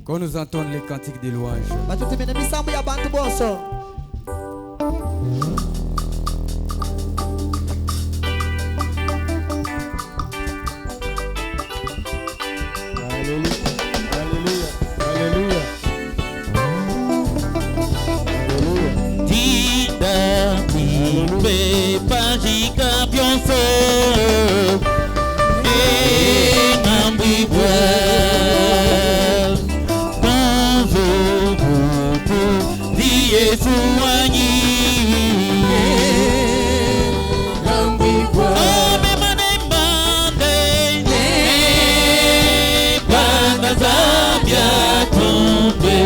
Qu'on nous entende les cantiques des louanges. Alléluia, alléluia, alléluia. Alléluia. Tida mi pe pajika pionso e nambi bwa konzo bubu di Yesu wanyi nambi bwa me manemba de banda zabia tombe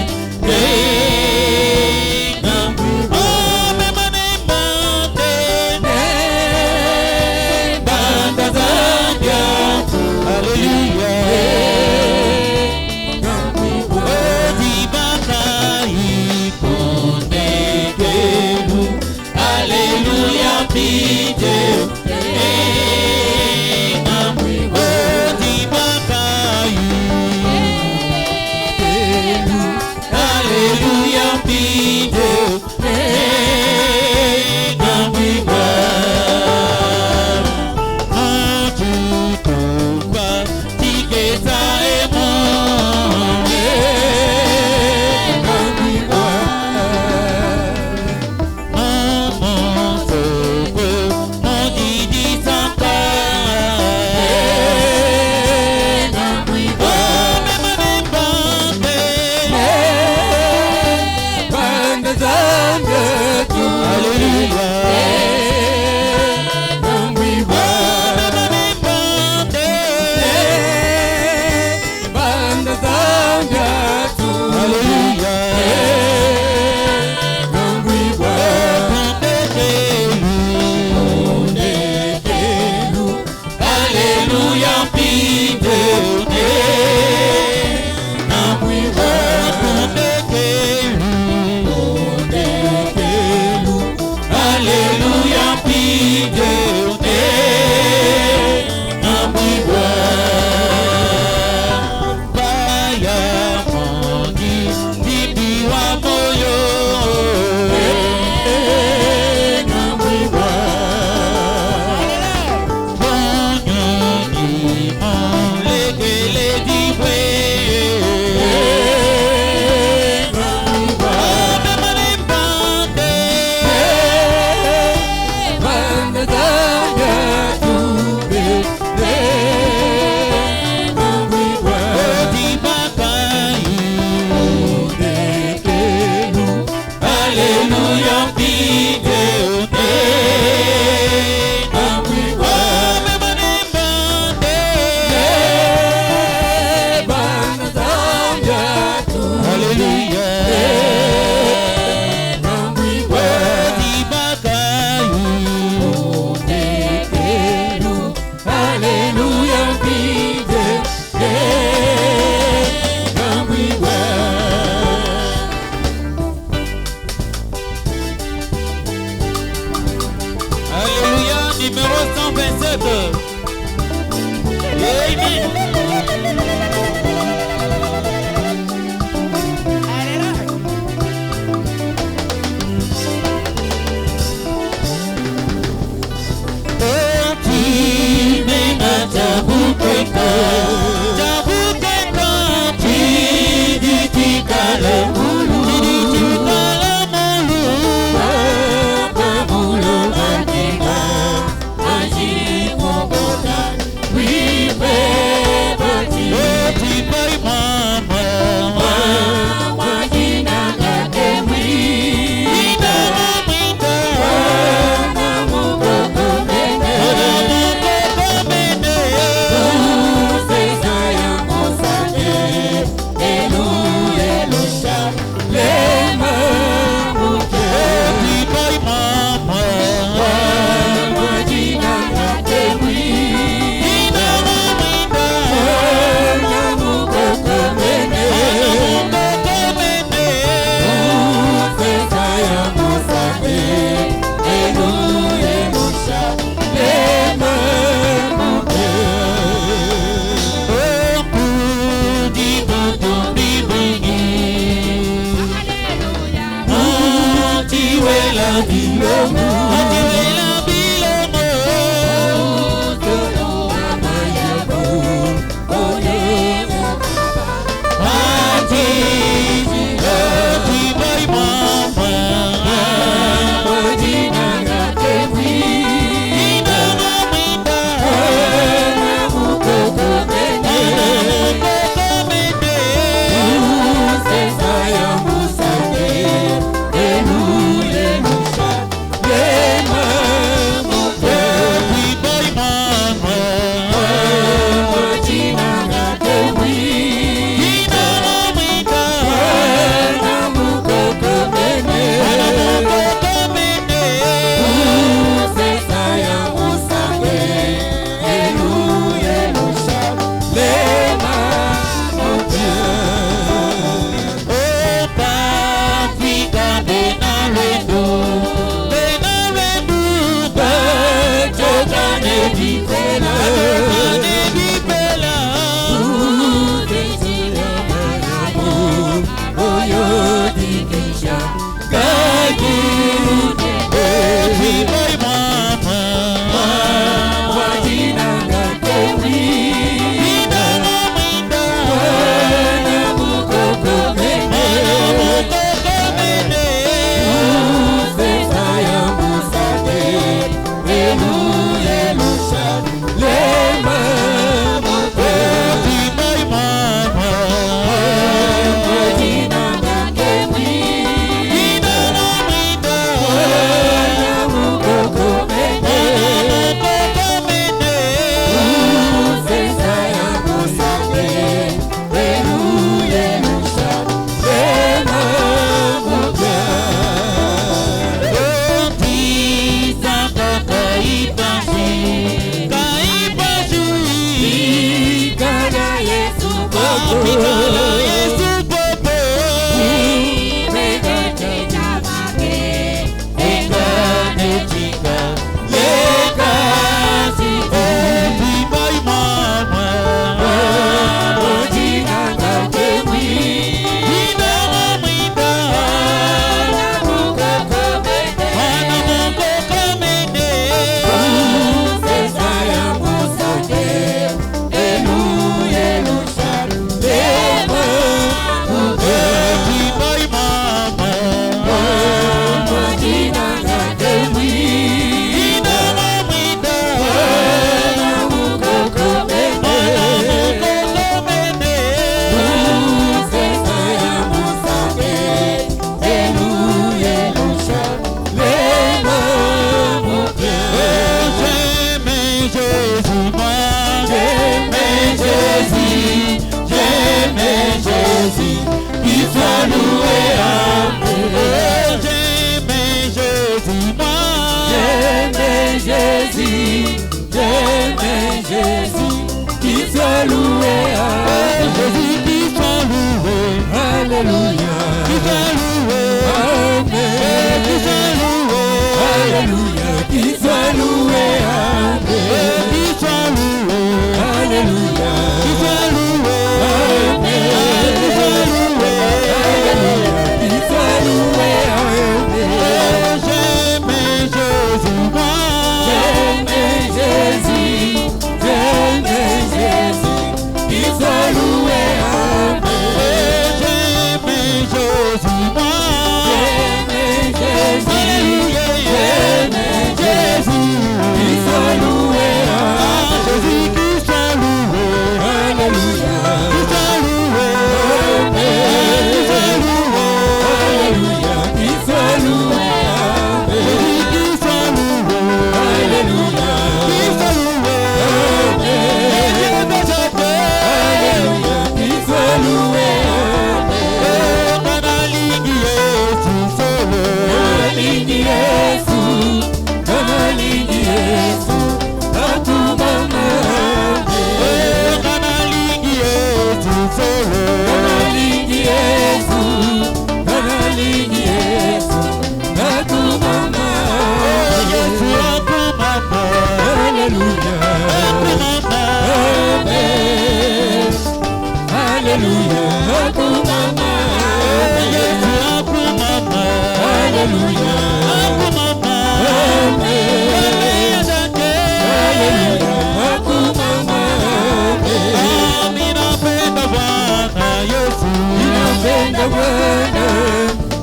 Yes. ninapenda Bwana,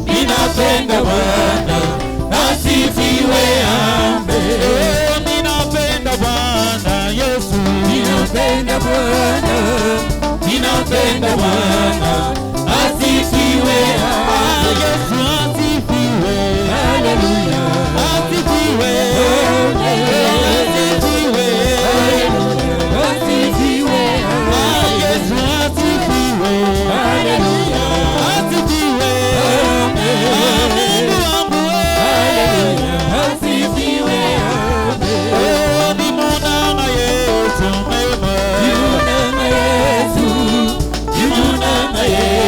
ninapenda Bwana, asifiwe amen. Ninapenda Bwana Yesu, ninapenda Bwana, ninapenda Bwana, asifiwe amen. Yesu asifiwe, haleluya, asifiwe, asifiwe, haleluya, asifiwe, Yesu asifiwe, haleluya, asifiwe, amen, haleluya, asifiwe, amen. Nimunana Yesu mema, nimunana Yesu, nimunana Yesu.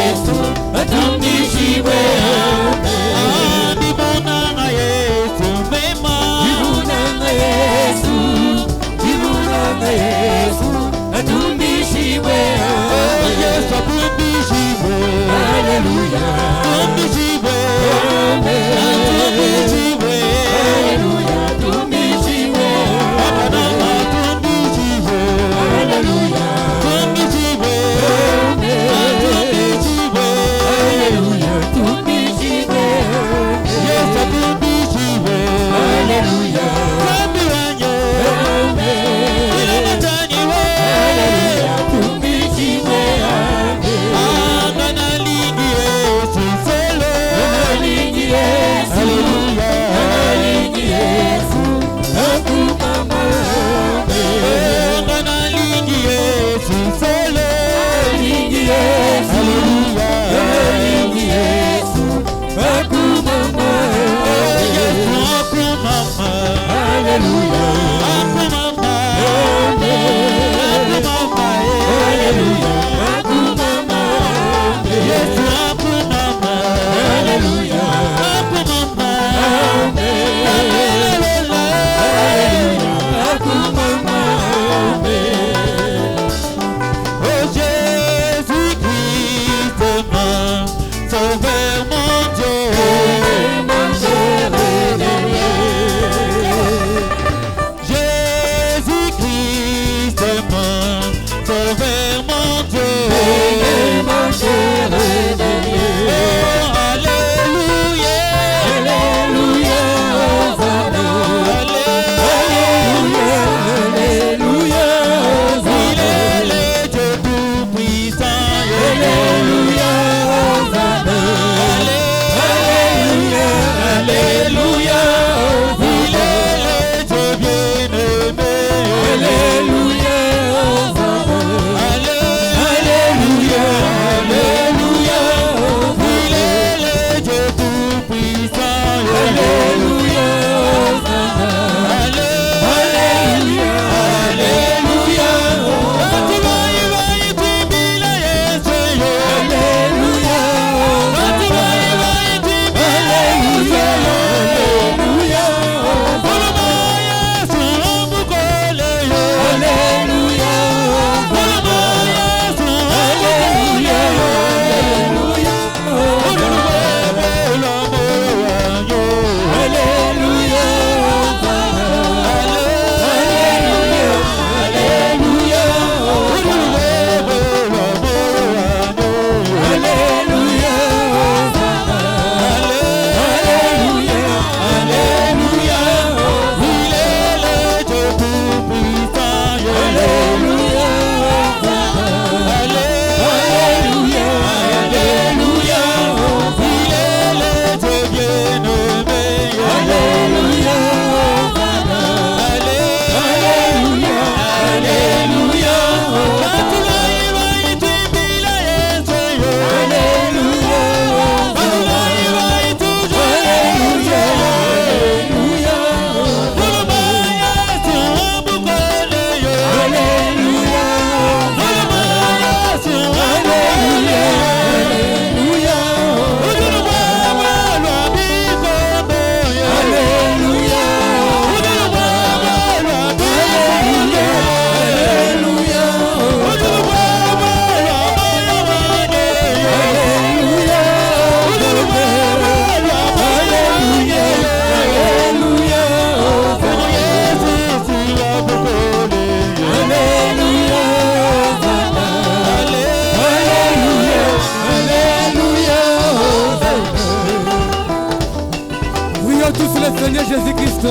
Seigneur Jésus-Christ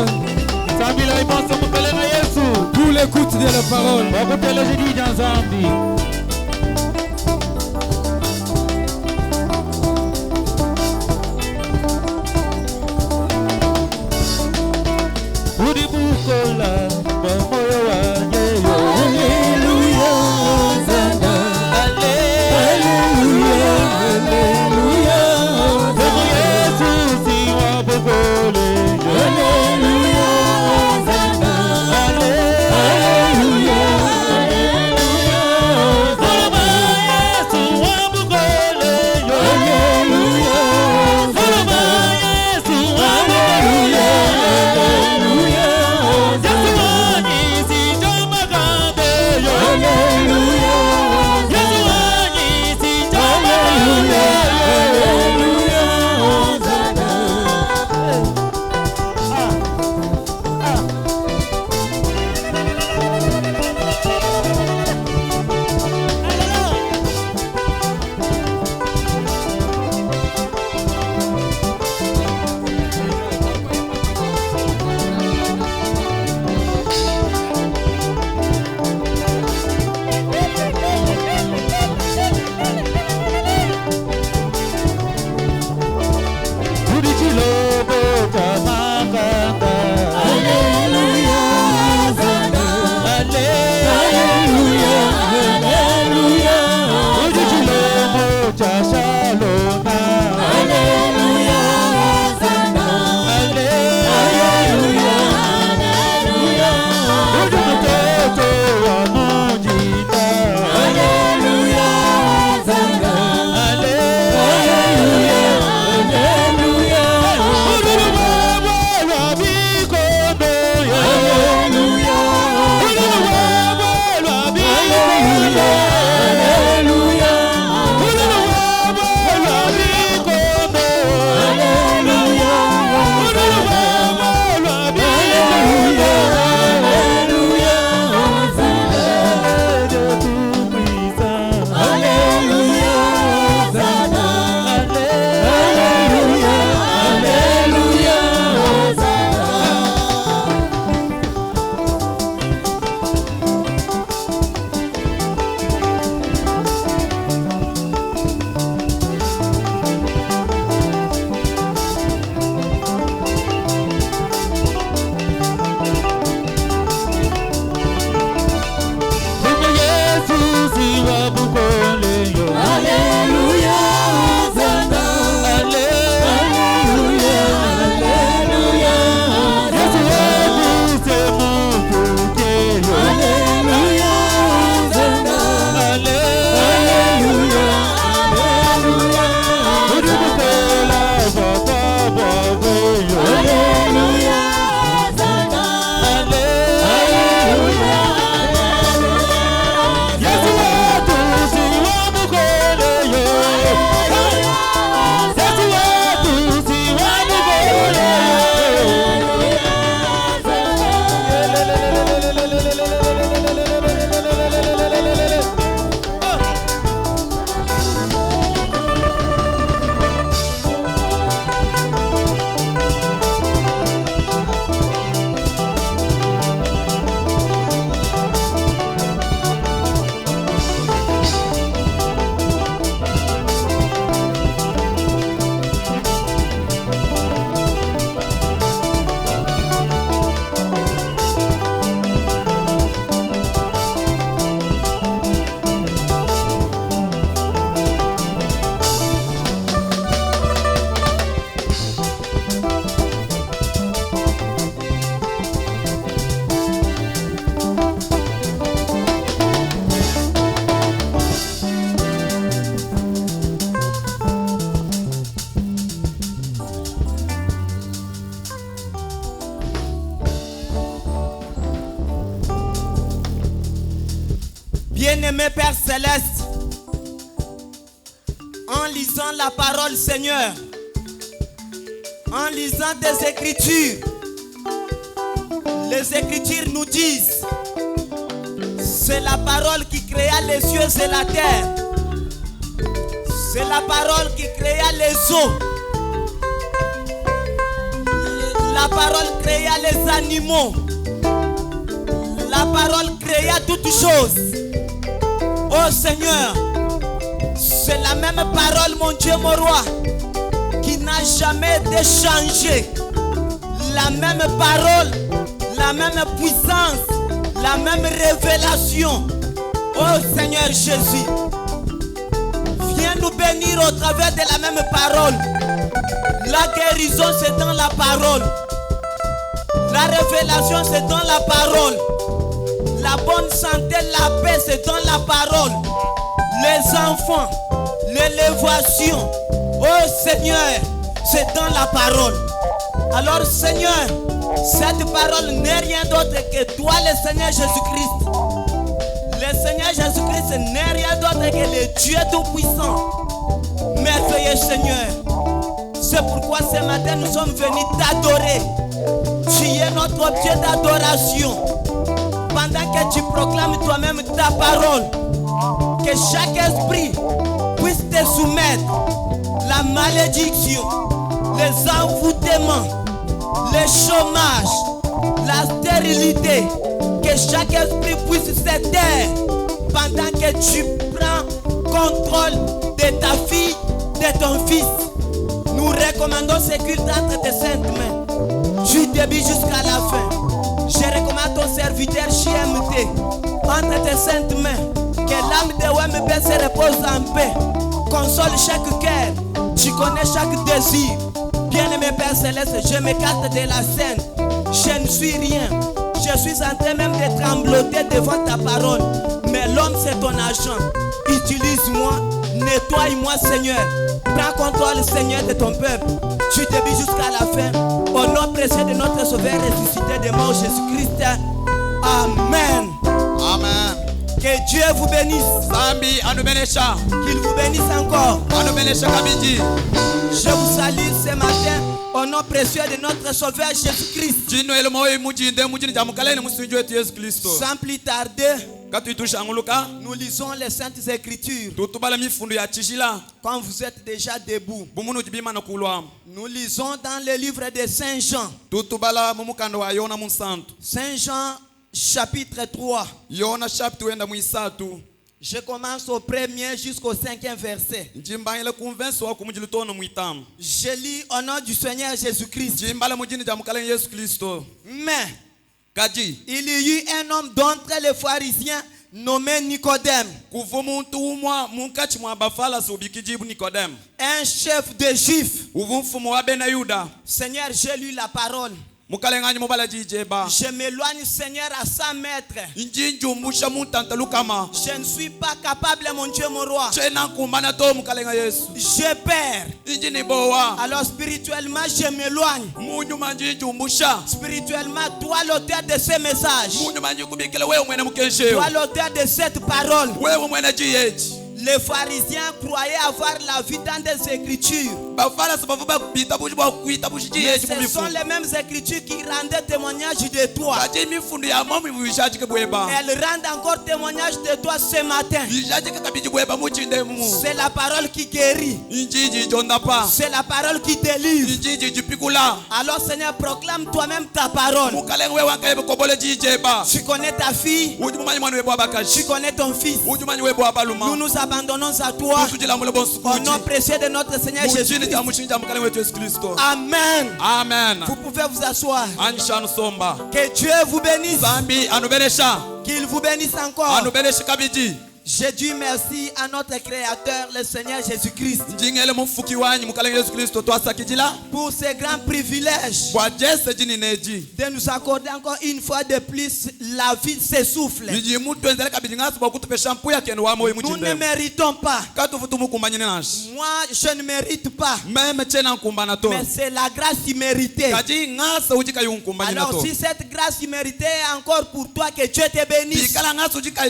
Zambila iponso mupele na Yesu. pour l'écoute de la parole. Wakutele zidi na Zambi. Udi bukola moyo wanye yo. Hallelujah, Zanda. Hallelujah, hallelujah. Mungu Yesu si wa bukole. Hallelujah, Zanda. Hallelujah, hallelujah. Mungu Yesu wa bukole. Hallelujah, Zanda. Mungu Yesu wa bukole. Bien-aimé Père Céleste, en lisant la parole, Seigneur, en lisant tes écritures, les écritures nous disent, c'est la parole qui créa les cieux et la terre, c'est la parole qui créa les eaux. La parole créa les animaux. La parole créa toutes choses. Oh Seigneur, c'est la même parole, mon Dieu, mon roi, qui n'a jamais été changée. La même parole, la même puissance, la même révélation. Oh Seigneur Jésus, viens nous bénir au travers de la même parole. La guérison, c'est dans la parole. La révélation, c'est dans la parole. La bonne santé, la paix, c'est dans la parole. Les enfants, l'élévation, oh Seigneur, c'est dans la parole. Alors Seigneur, cette parole n'est rien d'autre que toi, le Seigneur Jésus-Christ. Le Seigneur Jésus-Christ n'est rien d'autre que le Dieu Tout-Puissant. Merveilleux Seigneur. C'est pourquoi ce matin nous sommes venus t'adorer. Tu es notre Dieu d'adoration. Pendant que tu proclames toi-même ta parole, que chaque esprit puisse te soumettre. La malédiction, les envoûtements, le chômage, la stérilité, que chaque esprit puisse se taire pendant que tu prends contrôle de ta fille, de ton fils. Nous recommandons ce culte entre tes saintes mains, du début jusqu'à la fin. Je recommande ton serviteur JMT entre tes saintes mains. Que l'âme de WMP se repose en paix. Console chaque cœur. Tu connais chaque désir. Bien-aimé Père Céleste, je m'écarte de la scène. Je ne suis rien. Je suis en train même de trembloter devant ta parole. Mais l'homme, c'est ton agent. Utilise-moi, nettoie-moi, Seigneur. Prends contrôle, Seigneur, de ton peuple. Du début jusqu'à la fin. Au nom précieux de notre Sauveur ressuscité de mort, Jésus-Christ. Amen. Amen. Que Dieu vous bénisse. Zambi anubenesha. Qu'il vous bénisse encore. Anubenesha kabiji. Je vous salue ce matin au nom précieux de notre Sauveur Jésus-Christ. Jino elmoe mujinde mujini jamukaleni musinjo wetu Yesu Kristo. Sans plus tarder, Katuitusha anguluka. nous lisons les Saintes Écritures. Tutubala mifundu ya chishila. Quand vous êtes déjà debout, Bumunu jibima nakulwa. nous lisons dans le livre de Saint Jean. Tutubala mumukando wa Yona munsantu. Saint Jean chapitre 3. Yona chapter wenda muisatu. Je commence au 1er jusqu'au 5e verset. Jimbangile convention wa kumujilitono muitamu. Je lis au nom du Seigneur Jésus-Christ. Jimbala mujini jamukaleni Yesu Kristo. Mais Kaji. il y eut un homme d'entre les pharisiens nommé Nicodème, Kuvumuntu umwa munkachi mwa bafala subikijibu Nikodem. un chef des Juifs. Uvumfumu wa bena Yuda. Seigneur, j'ai lu la parole. Mukalengani mubala jijeba. Je m'éloigne, Seigneur, à 100 mètres. Njinju musha muntanta lukama. Je ne suis pas capable, mon Dieu, mon roi. Chena kumana to mukalenga Yesu. Je perds. Injini bowa. Alors spirituellement, je m'éloigne. Munyu manjinju musha. Spirituellement, toi l'auteur de ce message, Munyu manju kubikele wewe mwene mukesheo. toi l'auteur de cette parole. Wewe mwene jiyeji. Les pharisiens croyaient avoir la vie dans des écritures. Bafala sababu bakupita bushibwa kuita bushijiyeji Ce sont mumifu. les mêmes écritures qui rendaient témoignage de toi. Kaji mifundu ya momi bishaji kebweba. Elles rendent encore témoignage de toi ce matin. Bishaji kakabiji bweba muchinde mumu. C'est la parole qui guérit. Injiji jondapa. C'est la parole qui délivre. Injiji jupikula. Alors Seigneur, proclame toi-même ta parole. Mukalenga wewe akaebe kobole jijeba. Tu connais ta fille, Ujumanyi mwana webo abakashi. tu connais ton fils. Ujumanyi webo abaluma. Nous nous abandonnons à toi Tusujila mule bon au sukuji. nom précieux de notre Seigneur Mujini Jésus. ja mushinja mukalenga wetu Yesu Kristo. Amen. Amen. Vous pouvez vous asseoir. Anshanu somba. Que Dieu vous bénisse. Zambi anubenesha. Qu'il vous bénisse encore. Anubenesha kabiji. Je dis merci à notre Créateur, le Seigneur Jésus-Christ, Njingele mufuki wanyi mukalenga Yesu Kristo twasakijila. pour ce grand privilège Bwa Jesse jini neji. de nous accorder encore une fois de plus la vie de ce souffle. Niji mutu enzele kabiji ngasi bwa kutupe shampu ya kenu wa moyo Nous ne mujinde. méritons pas. Katu futu mukumbanyine nashi. Moi, je ne mérite pas. Meme chena nkumbana to. Mais c'est la grâce imméritée. Kaji ngasa ujika yunkumbanyine Alors, to. si cette grâce imméritée est encore pour toi, que Dieu te bénisse. Bikala ngasa ujika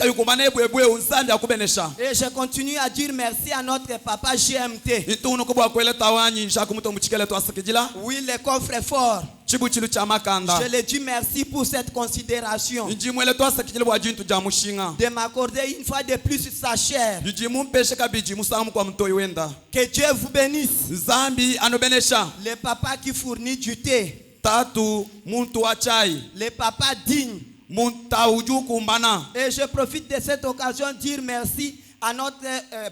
yunkumbane bwebwe unsandi akubenesha. Et je continue à dire merci à notre papa GMT. Itunu kubwa kwele tawanyi shakumuto muchikele twasakijila. Oui, le coffre est fort. Chibu chilu cha makanda. Je le dis merci pour cette considération Nji mwele twasakijile bwa jintu ja mushinga. de m'accorder une fois de plus sa chair. Nji mumpeshe kabiji musamu kwa mtoi wenda. Que Dieu vous bénisse. Zambi anobenesha. Le papa qui fournit du thé, tatu muntu achai les papas dignes. munta uju kumbana. Et je profite de cette occasion de dire merci à notre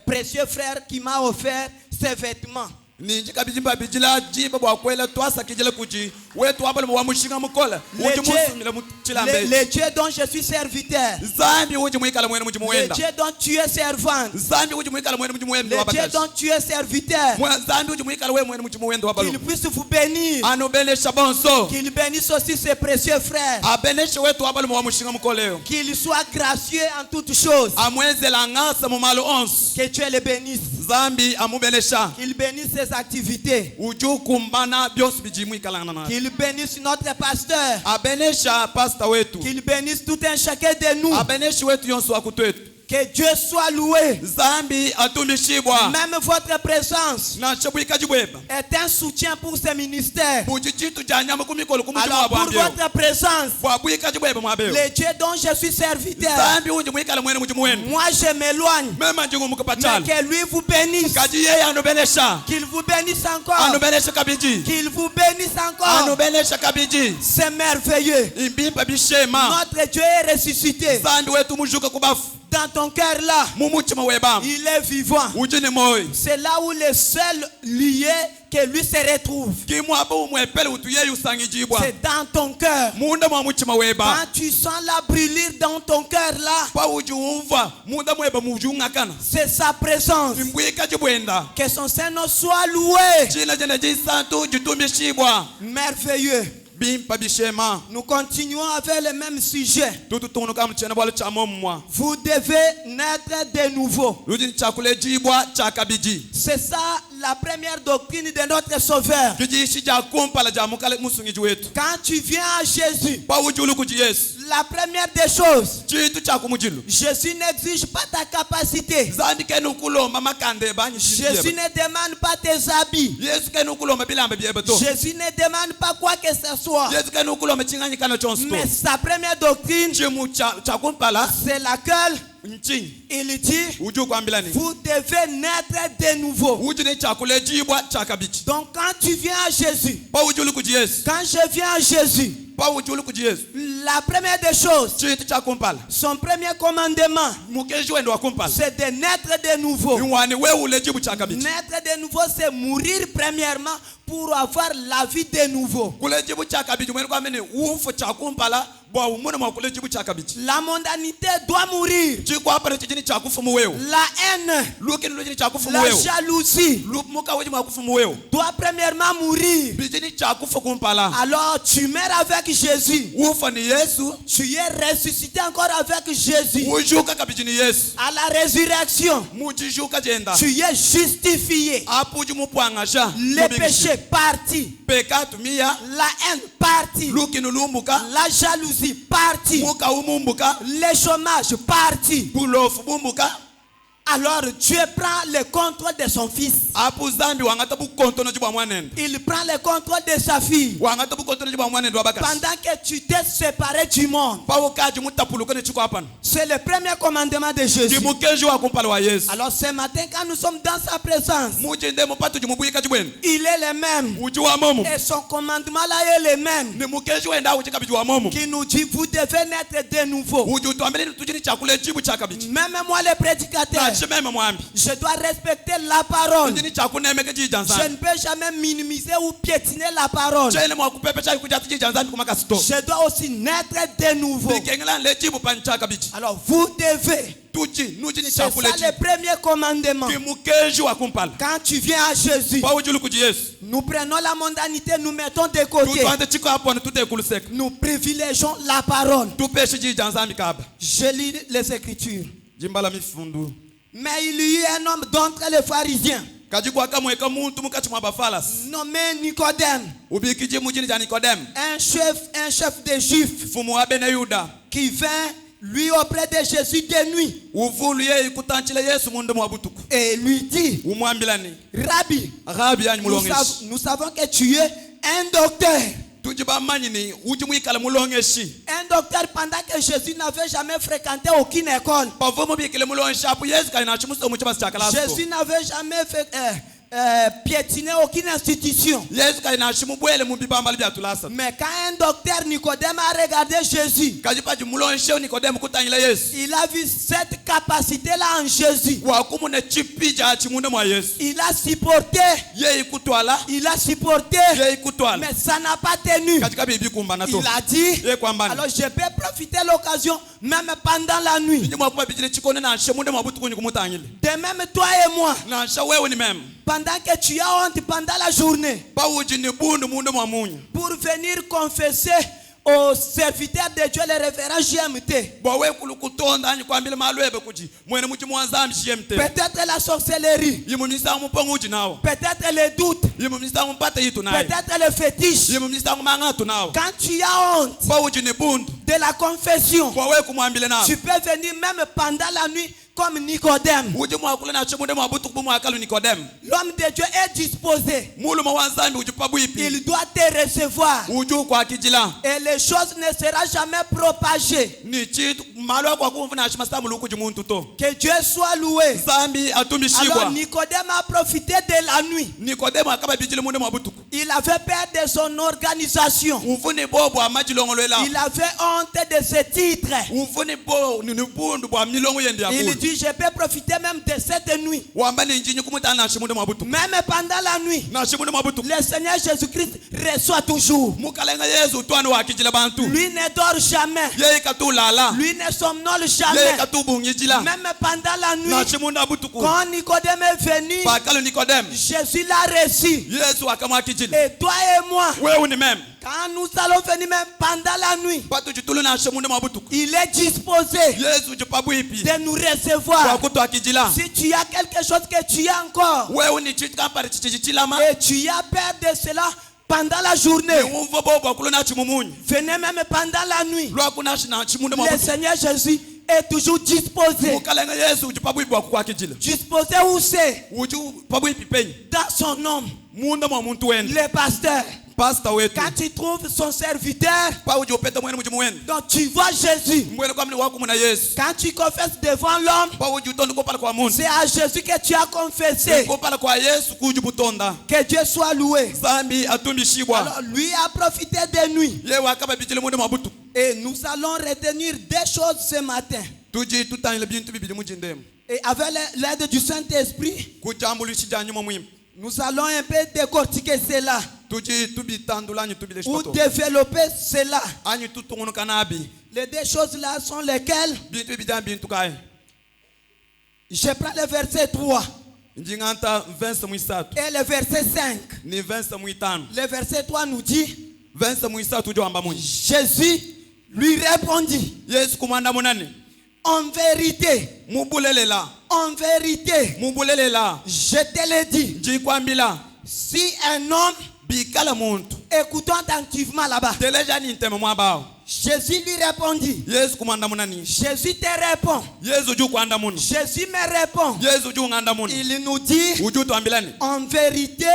précieux frère qui m'a offert ses vêtements. Ninji kabijimba bijila jiba bwa kwela twasa kijela kuji wetu abale wa mushinga mukola uji musumila muchilambe Le Dieu dont je suis serviteur, zambi uji muikala mwene muji le muenda Dieu dont tu es servante, zambi uji muikala mwene muji muenda le Dieu dont tu es serviteur, zambi uji muikala we mwene muji muenda wabalo qu'il puisse vous bénir, anobenesha bonso qu'il bénisse aussi ses précieux frères, abenesha wetu abale wa mushinga mukoleo qu'il soit gracieux en toutes choses, amwezela ngasa mu malo ons que Dieu le bénisse, zambi amubenesha qu'il bénisse ses activités, uju kumbana byose biji muikala na qu'il bénisse notre pasteur, abenesha pastor wetu qu'il bénisse tout un chacun de nous, abenesha wetu yonso akutwetu que Dieu soit loué. zambi atumbishibwa Même votre présence na chabwikaji bweba est un soutien pour ce ministère. bujijitu janyama kumikolo kumutima Alors pour wabwambio votre présence, bwabwikaji bweba mwabeo le Dieu dont je suis serviteur, zambi unji mwikala mwene muji mwene moi je m'éloigne, mema njingu mais mukapachala que lui vous bénisse, kaji yeye anubenesha qu'il vous bénisse encore, anubenesha kabiji qu'il vous bénisse encore. anubenesha kabiji C'est merveilleux. imbimba bishema Notre Dieu est ressuscité. zambi wetu mujuka kubafu Dans ton cœur là, mumutima weba il est vivant. uji ni moyo C'est là où le seul lieu que lui se retrouve. kimwaba umwepele utu yeye usangijibwa C'est dans ton cœur. munda mwa mutima weba Quand tu sens la brûlure dans ton cœur là, pa uji umva munda mweba mujungakana c'est sa présence. imbwikaji bwenda Que son Saint-Nom soit loué. jina jana jisantu jitumbishibwa Merveilleux. bimpa bishema Nous continuons avec le même sujet. tututunuka mchena bwalo cha momwa Vous devez naître de nouveau. lujini chakule jibwa cha kabiji C'est ça la première doctrine de notre Sauveur. kijishi ja kumpala ja mukale musungiji wetu Quand tu viens à Jésus, pa ujulu kuji yesu la première des choses, chitu cha kumujilu Jésus n'exige pas ta capacité. zandi kenu kulomba makande banyi Jésus ne demande pas tes habits. yesu kenu kulomba bilamba byebeto Jésus ne demande pas quoi que ce soit. yesu kenu kulomba chinganyikana chonsto Mais sa première doctrine, chimu cha kumpala c'est laquelle nchini il dit, uju kwambilani vous devez naître de nouveau. ujini chakule jibwa cha kabiji Donc quand tu viens à Jésus, pa ujulu kuji yesu quand je viens à Jésus, pa ujulu kuji yesu la première des choses, chitu cha kumpala son premier commandement, mukeji wendo wa kumpala c'est de naître de nouveau. iwani weule jibu cha kabiji Naître de nouveau, c'est mourir premièrement pour avoir la vie de nouveau. kule jibu cha kabiji mwene kwa mene ufu cha kumpala bwa umuna mwa kule jibu cha kabiji La mondanité doit mourir. chiko hapa chijini cha kufumu weo La haine, lukini lujini cha kufumu la weo jalousie muka weji mwa kufumu weo doit premièrement mourir. bijini cha kufu kumpala Alors tu meurs avec Jésus. ufa ni yesu Tu es ressuscité encore avec Jésus. ujuka kabiji ni yesu À la résurrection, mujijuka jenda tu es justifié. apuji mupwangasha Le péché parti. peka tumia La haine parti. lukini lumbuka La jalousie parti. muka umumbuka Le chômage parti. bulofu bumbuka Alors Dieu prend le contrôle de son fils. apu zambi wangata bukontono jibwa mwanende Il prend le contrôle de sa fille. wangata bukontono jibwa mwanende wabakasi Pendant que tu t'es séparé du monde. pawo kaji mutapuluka ne chiko hapana C'est le premier commandement de Jésus. jimukeji wa kumpala wa yesu Alors ce matin, quand nous sommes dans sa présence, mujinde mupatu jimubuyika jibwene il est le même. uji wa momu Et son commandement là est le même. ni mukeji wenda uji kabiji wa momu Qui nous dit, vous devez naître de nouveau. uji utwambele tujini chakule jibu cha kabiji Même moi le prédicateur, na chimeme mwambi je dois respecter la parole. tujini chakunemeke Je jijanzani ne peux jamais minimiser ou piétiner la parole. chele mwa kupepe chai kujati jijanzani kumaka sto Je dois aussi naître de nouveau. bikengela le jibu pani cha kabiji Alors vous devez. tuji nujini C'est chakule ça le jibu premier commandement. kimukeji wa kumpala Quand tu viens à Jésus, pa ujulu kuji yesu nous prenons la mondanité, nous mettons de côté. tutwande chiko hapona tutekuluseka Nous privilégions la parole. tupeshi jijanzani kaba Je lis les Écritures. jimbala mifundu Mais il y eut un homme d'entre les pharisiens, kajibwa kamweka muntu mukati mwa bafalasi nommé Nicodème, ubikiji mujini ja Nikodemu un chef des Juifs, mfumu wa bene yuda qui vint lui auprès de Jésus de nuit uvulu yeye kutanchile yesu mundu mwa butuku et lui dit, umwambilani Rabbi, rabi yanyu mulongeshi nous savons que tu es un docteur. tujiba manyini uji mwikala mulongeshi Un docteur pendant que Jésus n'avait jamais fréquenté aucune école. pavumu bikile mulongeshi apu yesu kali nachimuso muchibasi chakalasko Jésus n'avait jamais fait, piétiner aucune institution. yesu kali na shimubwele mubibambali bya tulasa Mais quand un docteur Nicodème a regardé Jésus, kajipaji mulonshe nikodemu kutanyila yesu il a vu cette capacité-là en Jésus. wakumune chipija chimunde mwa yesu Il a supporté. yeyi kutwala Il a supporté. yeyi kutwala Mais ça n'a pas tenu. katika bibi kumbana to Il a dit, ye kwambani alors je peux profiter de l'occasion, même pendant la nuit. ndi mwa kuba bijile chikone na shemunde mwa butukunyi kumutanyile De même toi et moi, na sha wewe ni meme pendant que tu as honte pendant la journée, pawuji ni bundu munde mwa munya pour venir confesser aux serviteurs de Dieu, les révérends GMT. bo we kulukutonda anyi kwambile malwebe kuji mwene muchi mwanzambi shemte Peut-être la sorcellerie, yimunisa mupongo uji nawo peut-être les doutes, yimunisa mpate yitu naye peut-être les fétiches. yimunisa mangatu nawo Quand tu as honte pawuji ni bundu de la confession, bo we kumwambile nawo tu peux venir même pendant la nuit comme Nicodème. uji mwakule na shemunde mwa butuku mwakalu nikodemu L'homme de Dieu est disposé. mulu mwa wanzambi uji pabwipi Il doit te recevoir. uji kwa kijila Et les choses ne seront jamais propagées. ni chitu malwa kwa kumfuna ashimasta mulu kuji muntu to Que Dieu soit loué. zambi atumbishibwa Alors Nicodème a profité de la nuit. nikodemu akaba bijile munde mwa butuku Il avait peur de son organisation. ufuni bobo amajilongolwela Il avait honte de ses titres. ufuni bo ni bundu bwa milongo yendi Il yakulu dit, je peux profiter même de cette nuit. wamba ni njinyi kumutana na shimunde mwa butuku Même pendant la nuit, na shimunde mwa butuku le Seigneur Jésus-Christ reçoit toujours. mukalenga yesu utwani wakijila bantu Lui ne dort jamais. yeye katulala Lui ne somnole yeye jamais. katubungijila Même pendant la na nuit, shimunde butuku quand Nicodème est venu, pakalu nikodemu Jésus l'a reçu. yesu akamwakijila Et toi et moi, wewe ni meme quand nous allons venir même pendant la nuit, patu jitulu na shimunde mwa butuku il est disposé yesu jipabwipi de nous kwa recevoir. kutwakijila Si tu as quelque chose que tu as encore wewe ni chitu kampari chichichilama et tu as peur de cela pendant la journée, umvo bobo akulu na chimumunyi venez même pendant la nuit. lwakuna na chimunde mwa Le butuku Seigneur Jésus est toujours disposé. mukalenga yesu ujipabwipi wakukwakijila Disposé où c'est? uji pabwipi penyi Dans son nom. munda mwa muntu wenu Le pasteur. pasta wetu Quand tu trouves son serviteur, pa uji upeta mwene muji muwenu donc tu vois Jésus. mwene kwa mni waku muna yesu Quand tu confesses devant l'homme, pa uji utondi kopala kwa muntu c'est à Jésus que tu as confessé. kopala kwa yesu kuji butonda Que Dieu soit loué. zambi atumbishibwa Alors lui a profité des nuits. ye wakaba bijile munde mwa butuku Et nous allons retenir deux choses ce matin. tuji tutanyile bintu bibili mujindemu Et avec l'aide du Saint-Esprit, kujambulishija nyuma mwimu nous allons un peu décortiquer cela tuji tubitandula anyi tubile ou shpoto développer cela. anyi tutungunu kanabi Les deux choses là sont lesquelles? bintu bibijana bintu kai Je prends le verset 3 njinganta verse mwisatu et le verset 5. ni verse mwitano Le verset 3 nous dit, verse mwisatu ujo amba munyi Jésus lui répondit, yesu kumanda munani en vérité, en vérité, mubulelela je te le dis, njikwambila si un homme, bikala muntu écoutons attentivement là-bas, teleja ni nteme mwabao Jésus lui répondit, yesu kumanda munani Jésus te répond, yesu uju kwanda munu Jésus me répond, yesu uju nganda munu il nous dit, uju twambilani en vérité,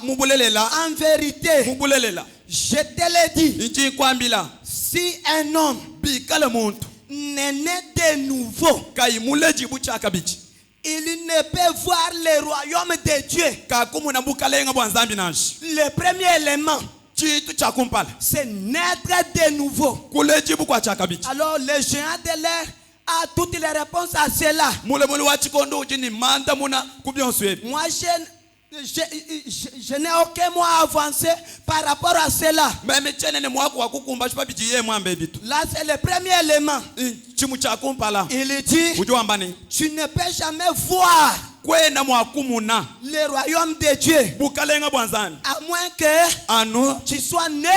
mubulelela en vérité, mubulelela je te le dis, njikwambila si un homme bikala muntu n'est né de nouveau, kai mulejibu chaka bichi il ne peut voir le royaume de Dieu. kakumuna bukalenga bwanzambi nanshi Le premier élément, chitu chakumpala c'est naître de nouveau. kulejibu kwa chaka bichi Alors le géant de l'air a toutes les réponses à cela. mule wa chikondo uji ni manda muna kubyonsu yebi Moi, je n'ai aucun mot à avancer par rapport à cela. meme chenene mwako wakukumba shipa bichi ye mwambe bitu Là, c'est le premier élément. chimu chakumpala Il dit, uju wambani tu ne peux jamais voir kwena mwakumuna le royaume de Dieu, bukalenga bwanzambi à moins que anu tu sois né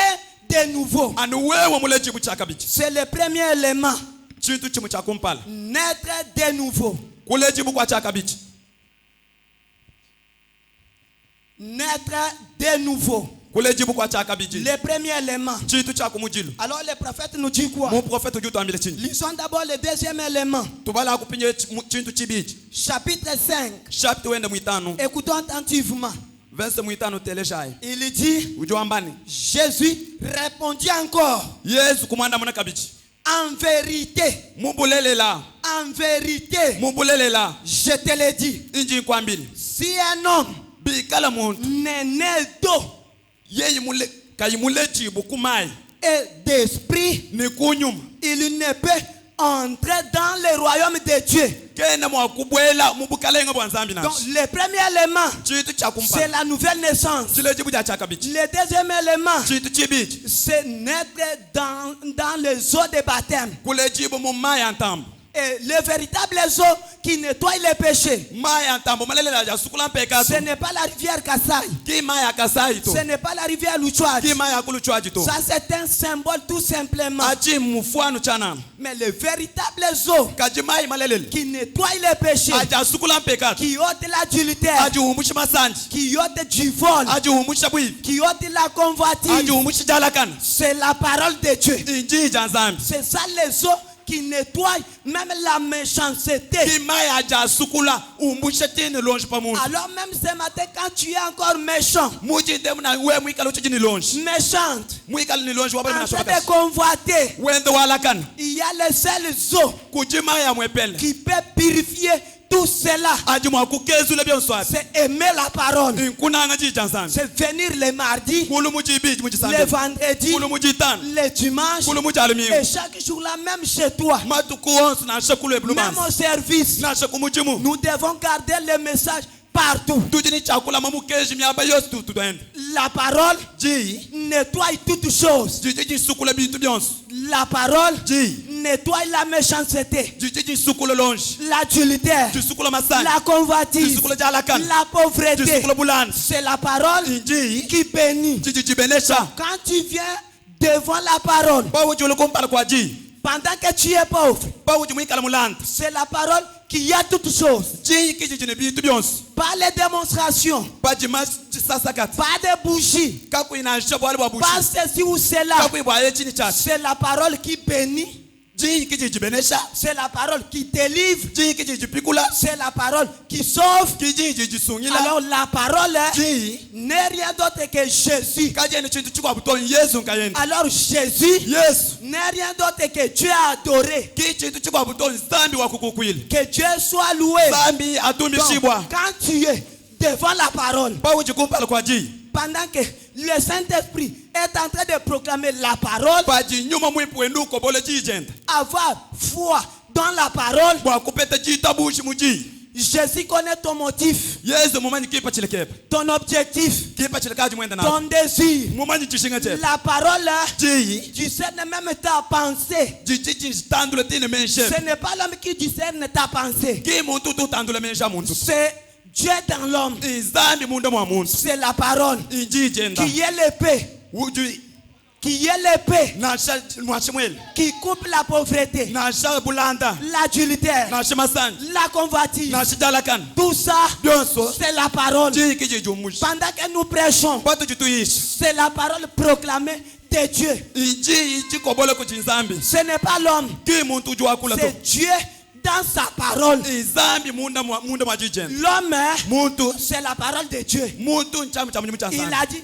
de nouveau. anu wewe mulejibu chaka bichi C'est le premier élément. chitu chimu chakumpala Naître de nouveau. kulejibu kwa chaka bichi Naître de nouveau. kulejibu kwa chaka bichi Le premier élément. chitu chakumujilu Alors le prophète nous dit quoi? mu prophète uju twambile chini Lisons d'abord le deuxième élément. tubala kupinye chintu chibichi Chapitre 5. chapter wende mwitano Écoutons attentivement. verse mwitano teleshaye Il dit, uju wambani Jésus répondit encore, yesu kumwanda muna kabichi en vérité, mubulelela en vérité, mubulelela je te le dis, inji kwambili si un homme bikala muntu n'est né d'eau yeyi mule kayimule jibu kumai et d'esprit, ni kunyuma il ne peut entrer dans le royaume de Dieu. kena mwakubwela mubukalenga bwa nzambi Donc nashi le premier élément, chitu cha c'est kumpa la nouvelle naissance. chile jibu cha chakabichi Le deuxième élément, chitu chibiji c'est naître dans les eaux de baptême. kule jibu mu mai antambo Et le véritable eau qui nettoie les péchés, mai antambo malalela ja sukula mpeka ce n'est pas la rivière Kassai, ki mai akasai to ce n'est pas la rivière Luchouad. ki mai akuluchwaji to Ça c'est un symbole tout simplement. aji mufwanu chana Mais le véritable eau kaji mai malelele qui nettoie les péchés, aja sukula mpeka qui ôte l'adultère, aji umushi masanji qui ôte du vol, aji umushi bwivi qui ôte la convoitise, aji umushi jalakana c'est la parole de Dieu. inji ja nzambi C'est ça les eaux qui nettoient même la méchanceté. ki mai aja sukula umbushe tini longe pa muntu Alors même ce matin quand tu es encore méchant, muji demu na we mwikalo chini longe méchante, mwikalo ni longe en wabale na train shobaka de convoiter, wende walakana il y a les seules eaux kujima ya mwepele qui peuvent purifier tout cela. aji mwakukezule byonswapi C'est aimer la parole. inkunanga ji ja nzambi C'est venir le mardi, kulu muji biji muji le sambe vendredi, kulu muji tano le dimanche, kulu muji alimiyo et chaque jour là même chez toi, matuku onsu na shekulu même eblumansi au service. na sheku mujimu Nous devons garder le message partout. tujini chakula mamukeji myamba yose tutwende La parole ji nettoie toutes choses. jiji jisukule bitu byonse La parole ji nettoie la méchanceté, jiji jisukule longe l'adultère, jisukule masanji la convoitise, jisukule jalakana la pauvreté. jisukule bulanda C'est la parole inji qui bénit. jiji jibenesha Quand tu viens devant la parole, bawuji ulikumpala kwa ji pendant que tu es pauvre, bawuji mwikala mulanda c'est la parole qui a toutes choses. ji kiji jine bitu byonse Pas les démonstrations, bajima jisasakati pas des bougies, kakuinansha bwali pas bwabushi ceci ou cela. kakuibwaye chini chachi C'est la parole qui bénit. ji kiji jibenesha C'est la parole qui délivre. ji kiji jipikula C'est la parole qui sauve. kiji jisungila Alors la parole ji n'est rien d'autre que Jésus. kajeni chintu chikwa butoni yesu nkayenda Alors Jésus yesu n'est rien d'autre que Dieu adoré. ki chintu chikwa butoni zambi wakukukwile Que Dieu soit loué. zambi Donc, atumbishibwa quand tu es devant la parole, bawuji kumpala kwa ji pendant que le Saint-Esprit est en train de proclamer la parole, baji nyuma mwipwenduko bole jijenda avoir foi dans la parole, bwakupeta jitabushi muji Jésus connaît ton motif, yesu mumanyi kipa chilekepa ton objectif, kipa chilekaji mwenda na ton désir. mumanyi chishinga chepa La parole, ji discerne même ta pensée. jiji jitandule tine menshe Ce n'est pas l'homme qui discerne ta pensée. ki muntu tutandule mensha muntu C'est Dieu dans l'homme. izambi munda mwa muntu C'est la parole inji jenda qui est l'épée, wuji qui est l'épée, nasha mwashimwele qui coupe la pauvreté, nasha bulanda l'adultère, nasha masanji la convoitise. nasha jalakana Tout ça, byonso c'est la parole. ji kiji jumushi Pendant que nous prêchons, batu jituishi c'est la parole proclamée de Dieu. inji jikobole kuchinzambi Ce n'est pas l'homme, ki muntu juwakula to c'est Dieu dans sa parole. izambi munda mwa jijenda L'homme, muntu c'est la parole de Dieu. muntu nchamu chamu cha Il zambi a dit,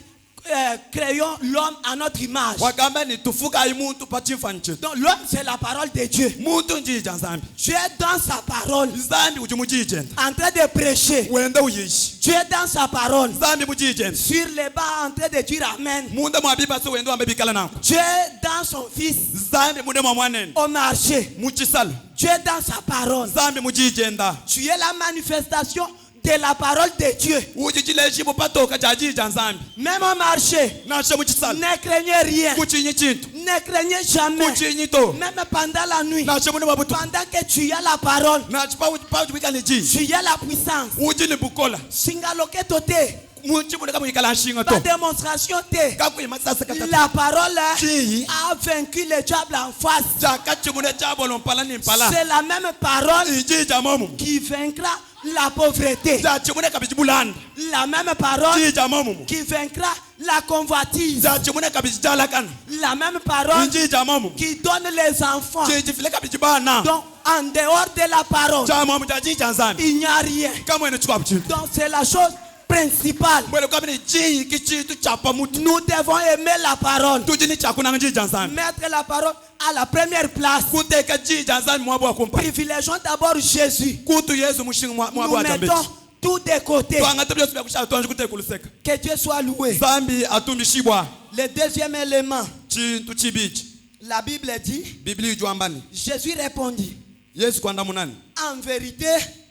créons l'homme à notre image. wakamba ni tufuka muntu pachimfani chetu Donc l'homme, c'est la parole de Dieu. muntu njija nzambi Dieu dans sa parole, zambi uji mujijenda en train de prêcher. wende uyishi Dieu dans sa parole, zambi mujijenda sur les bancs en train de dire Amen. munda mwa biba so wende wambe bikala nako Dieu dans son fils zambi munda mwa mwanene au marché. muchisalo Dieu dans sa parole. zambi mujijenda Tu es la manifestation de la parole de Dieu. uji chileshi patoka jajija nzambi Même au marché, nashe muchisalo ne craignez rien. kuchinyi chintu Ne craignez jamais. kuchinyi to Même pendant la nuit, nashe munda mabutu pendant que tu as la parole, nachi pauji bikani ji tu as la puissance. uji ni bukola Singaloke tote, muchi munda kama ikala nshinga pas to démonstration te. kakuima sasa kata La parole ji a vaincu le diable en face. jakachi munda jabolo mpala ni mpala C'est la même parole ijija momu qui vaincra la pauvreté. jachi munda kabiji bulanda La même parole jija momu qui vaincra la convoitise. jachi munda kabiji jalakana La même parole ijija momu qui donne les enfants. jiji file kabiji bana Donc, en dehors de la parole, ja momu jajija nzambi il n'y a rien. kama ene chukwa buchintu Donc, c'est la chose principale. mwele kwa mene ji kichitu chapa mutu Nous devons aimer la parole. tujini chakuna jija nzambi Mettre la parole à la première place. kuteka jija nzambi mwabu wa kumpa Privilégions d'abord Jésus. kutu yesu mushinga Nous mwabu wa mettons jambeji tous des côtés. twangata byose byakushaka twanje kutekuluseka Que Dieu soit loué. zambi atumbishibwa Le deuxième élément, chintu chibiki la Bible dit, biblia ijwambani Jésus répondit, yesu kwanda munani en vérité,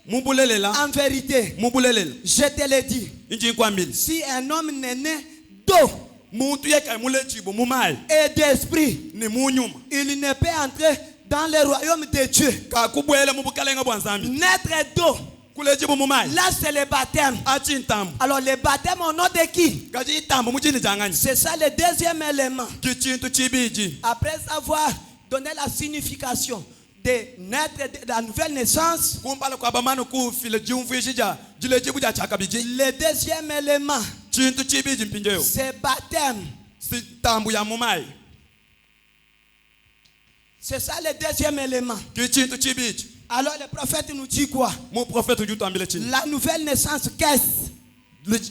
mubulelela je te le dis, inji kwambili si un homme n'est né d'eau muntu yeka mule chibo mumai et d'esprit, ni munyuma il ne peut entrer dans le royaume de Dieu. ka kubwela mubukalenga bwa nzambi Naître d'eau, kule chibo mumai là c'est le baptême. achi ntambo Alors le baptême au nom de qui? kaji itambo muchini jangani C'est ça le deuxième élément. kichintu chibiji Après avoir donné la signification de naître de la nouvelle naissance, kumbala kwa bamano kufile jumvishija jile chibu ja chakabiji le deuxième élément, chintu chibiji mpinjeo c'est baptême. si tambo ya mumai C'est ça le deuxième élément. kichintu chibiji Alors le prophète nous dit quoi? mu prophète ujutambile chini La nouvelle naissance, qu'est-ce?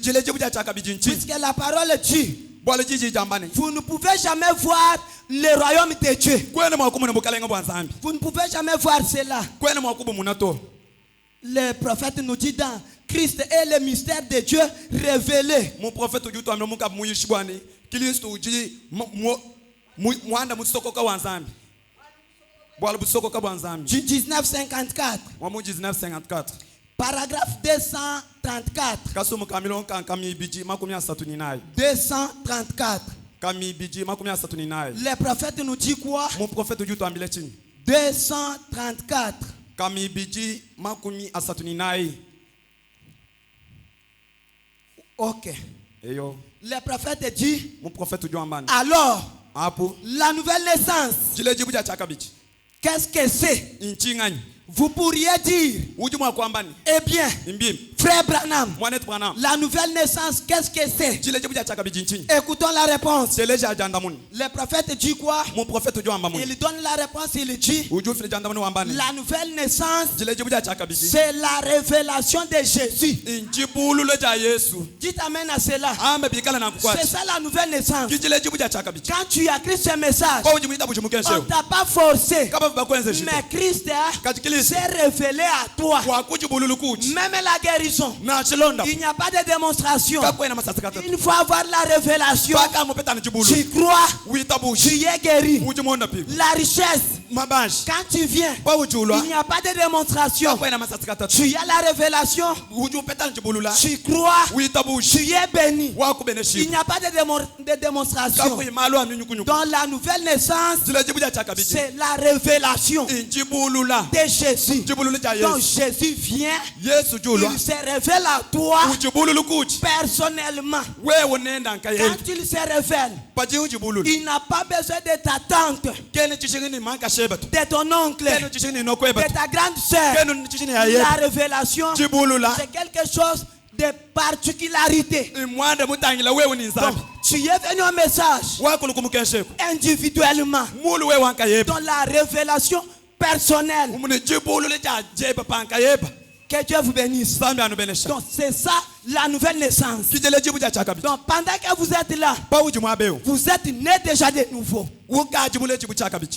jile chibu ja chakabiji nchi Puisque la parole dit, bwala jiji jambani vous ne pouvez jamais voir le royaume de Dieu. kwene mwakumu mubukalenga bwa nzambi Vous ne pouvez jamais voir cela. kwene mwakubu munato Le prophète nous dit dans Christ est le mystère de Dieu révélé. mu prophète ujutambile muka muyishibwani kristo uji mwanda musokoka wa nzambi bwala busokoka bwa nzambi Du 1954, wa mu 1954 paragraphe 234. kasumu kamilo kankami biji makumi asatu ninayo 234. kami biji makumi asatu ninayo Le prophète nous dit quoi? mu prophète ujutambile chini 234. kami biji makumi asatu ninayo Ok. eyo Le prophète dit, mu prophète ujwambani alors, apo la nouvelle naissance, jile jibu ja chakabiji qu'est-ce que c'est? inchingani Vous pourriez dire, uji mwakwambani eh bien, imbim frère Branham, mwanet branam la nouvelle naissance, qu'est-ce que c'est? jile jibu ja chakabiji nchini Écoutons la réponse. jele ja jandamuni Le prophète dit quoi? mu prophète ujwambamuni Il donne la réponse, il dit, uju file jandamuni wambani la nouvelle naissance, jile jibu ja chakabiji c'est la révélation de Jésus. injibulu le ja yesu Dites amen à cela. ame bikala na C'est kukwati ça la nouvelle naissance. kijile jibu ja chakabiji Quand tu as Christ ce message, kwa uji muita buji on mukenshe ne t'a pas forcé. kaba bakwenze shite Mais Christ kati kilisi s'est révélé à toi. kwa kujibululu kuchi Même la guérison. na chilonda Il n'y a pas de démonstration. kakwena masasi katatu Il faut avoir la révélation. paka mupeta na chibulu Tu crois, uita tu buji es guéri. uji monda piku La richesse, mabanji quand tu viens, kwa ujulwa il n'y a pas de démonstration. kakwena masasi katatu Tu as la révélation. uji upeta na chibulula Tu crois, uita tu buji es béni. Il wakubeneshi n'y a pas de démonstration. kakuyimalo amnyukunyuku Dans la nouvelle naissance, jile jibu ja chakabiji c'est la révélation injibulula de Jésus. jibululu ja Donc yesu Jésus vient, yesu julwa il se révèle à toi ujibululu kuchi personnellement. wewe nenda nkayeli Quand il se révèle, paji ujibululu il n'a pas besoin de ta tante, kene chishingini manka shebetu de ton oncle, kene chishingini de nokwebetu ta grande sœur. kene chishingini ya yetu La révélation, jibulula c'est quelque chose de particularité. imwande mutangila wewe ni Donc, nzambi tu es venu au message wakulukumukensheku individuellement. mulu wewe wankayeba Dans la révélation personnelle. umune jibululu ja jeba pankayeba Que Dieu vous bénisse. zambi anubenesha Donc, c'est ça la nouvelle naissance. kijele jibu ja chakabi Donc, pendant que vous êtes là, pa uji mwabeo vous êtes né déjà de nouveau. ukaji mule jibu chakabi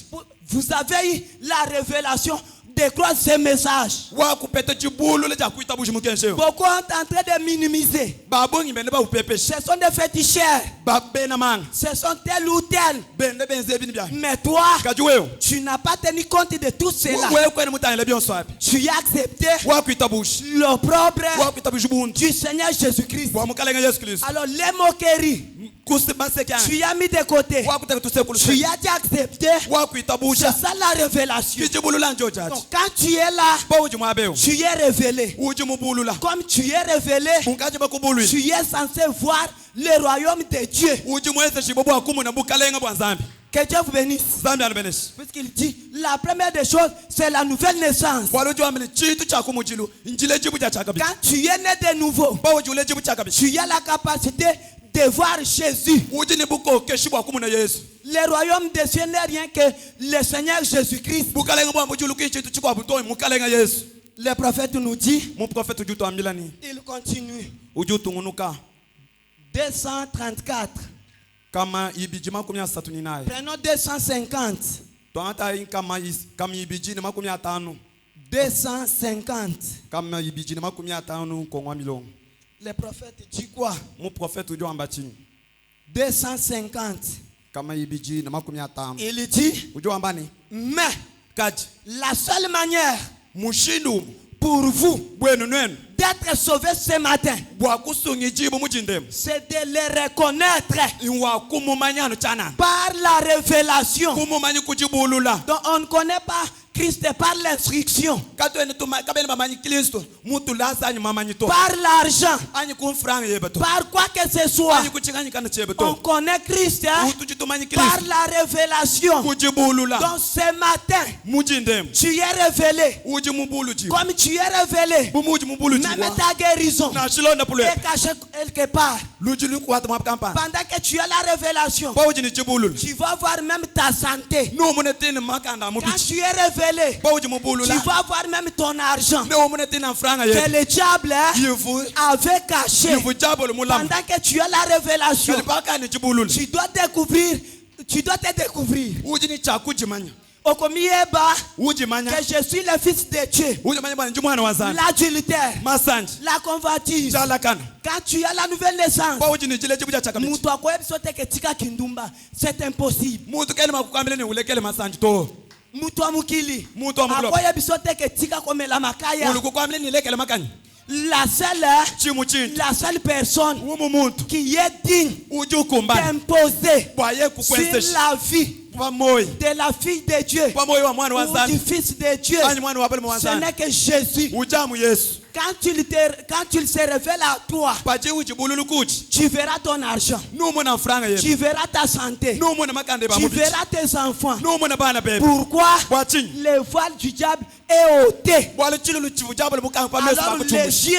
Vous avez eu la révélation de croire ce message. wakupeta jibululu ja kuita buji mukensheku Beaucoup sont en train de minimiser. babongi bende ba upepeshi Ce sont des féticheurs. babena manga Ce sont tel ou tel. bende benze ebini bya Mais toi, kaji wewe tu n'as pas tenu compte de tout cela. wewe kwene mutangila byonso api Tu as accepté wakuita bushi l'opprobre wakuita buji buntu du Seigneur Jésus-Christ. wamukalenga yesu kristo Alors, les moqueries, kusi basekana tu as mis de côté. wakuteka tusekulu Tu as dit accepté. wakuita C'est busha ça la révélation. kijibulula njo jaji Donc, quand tu es là, pa uji mwabeo tu es révélé. uji mubulula Comme tu es révélé, unkaji bakubulwi tu es censé voir le royaume de Dieu. uji mwese shibobo akumu na bukalenga bwa nzambi Que Dieu vous bénisse. zambi anubeneshi Puisqu'il dit, la première des choses, c'est la nouvelle naissance. wala uji wamini chitu chakumujilu njile jibu ja chakabi Quand tu es né de nouveau, pa uji ule jibu chakabi tu as la capacité de voir Jésus. uji ni buko keshi bwa akumu na yesu Le royaume des cieux n'est rien que le Seigneur Jésus-Christ. bukalenga bwa mbujulu kinchitu chikwa butoi mukalenga yesu Le prophète nous dit, mu prophète uji tuambila ni il continue. uji utungunuka 234. kama ibiji makumi asatu ninaye Prenons 250. twangata kama ibiji ni makumi atano 250. kama ibiji na makumi atano kongwa milongo. Le prophète dit quoi? Mu prophète ujo ambachini 250. kama ibiji na makumi atano. Il dit, Ujo ambani mais kaji la seule manière mushindu pour vous bwenu nwenu d'être sauvé ce matin, bwa kusungijibu mujindemu c'est de le reconnaître iwa kumumanyano chana par la révélation. kumumanyi kujibulula Donc on ne connaît pas Christ par l'instruction, katweni tuma kabeni mamanyi Kristo mutu lasa anyi mamanyi to par l'argent, anyi kumfranga yebeto par quoi que ce soit. anyi kuchinganyikana On chebeto connaît Christ hein, mutu chitumanyi par Kristo la révélation. kujibulula Donc ce matin, mujindemu tu es révélé. uji mubulu ji Comme tu es révélé, bumuji mubulu ji même ta guérison na shilonda pule est cachée quelque part. luji lukwata mapkampa Pendant que tu as la révélation, pa uji ni chibulula tu vas voir même ta santé. no munetini makanda Quand mubichi tu es révélé, pa uji tu mubulula vas voir même ton argent no munetini franga que ye le diable hein, yivu avait caché. yivu jabolo mulam Pendant que tu as la révélation, kalipaka ni chibulula tu dois découvrir, tu dois te découvrir. uji ni chakujimanya Okomieba, uji manya que je suis le fils de Dieu. uji manya bwana njumwana wazana L'adultère, masanji la convoitise. jalakana Quand tu as la nouvelle naissance, pa uji ni chile chibuja chakabichi mutu akoyebi sote ke tika kindumba, c'est impossible. mutu kele makukambile ni ulekele masanji to Mutu amukili, mutu amukulopa akoyebi sote ke tika komela makaya. ulikukwambile ni lekele makanyi La seule, chimu chintu la seule personne umu muntu qui est digne uji ukumbana d'imposer bwaye sur kukwensesha la vie pamoyi de la fille de Dieu pamoyi wa mwana ou wazana du fils de Dieu, anyi mwana wapale ce mwanzana n'est que Jésus. ujamu Yesu Quand il se révèle à toi, pachi uji bululu kuchi tu verras ton argent, numuna franga yetu tu verras ta santé, numuna makande ba tu mubichi verras tes enfants. numuna bana bebe Pourquoi? bwachinyi Le voile du diable est ôté. bwala chilulu chivu jabolo mukanga pa mesu Alors bakuchumbu les yeux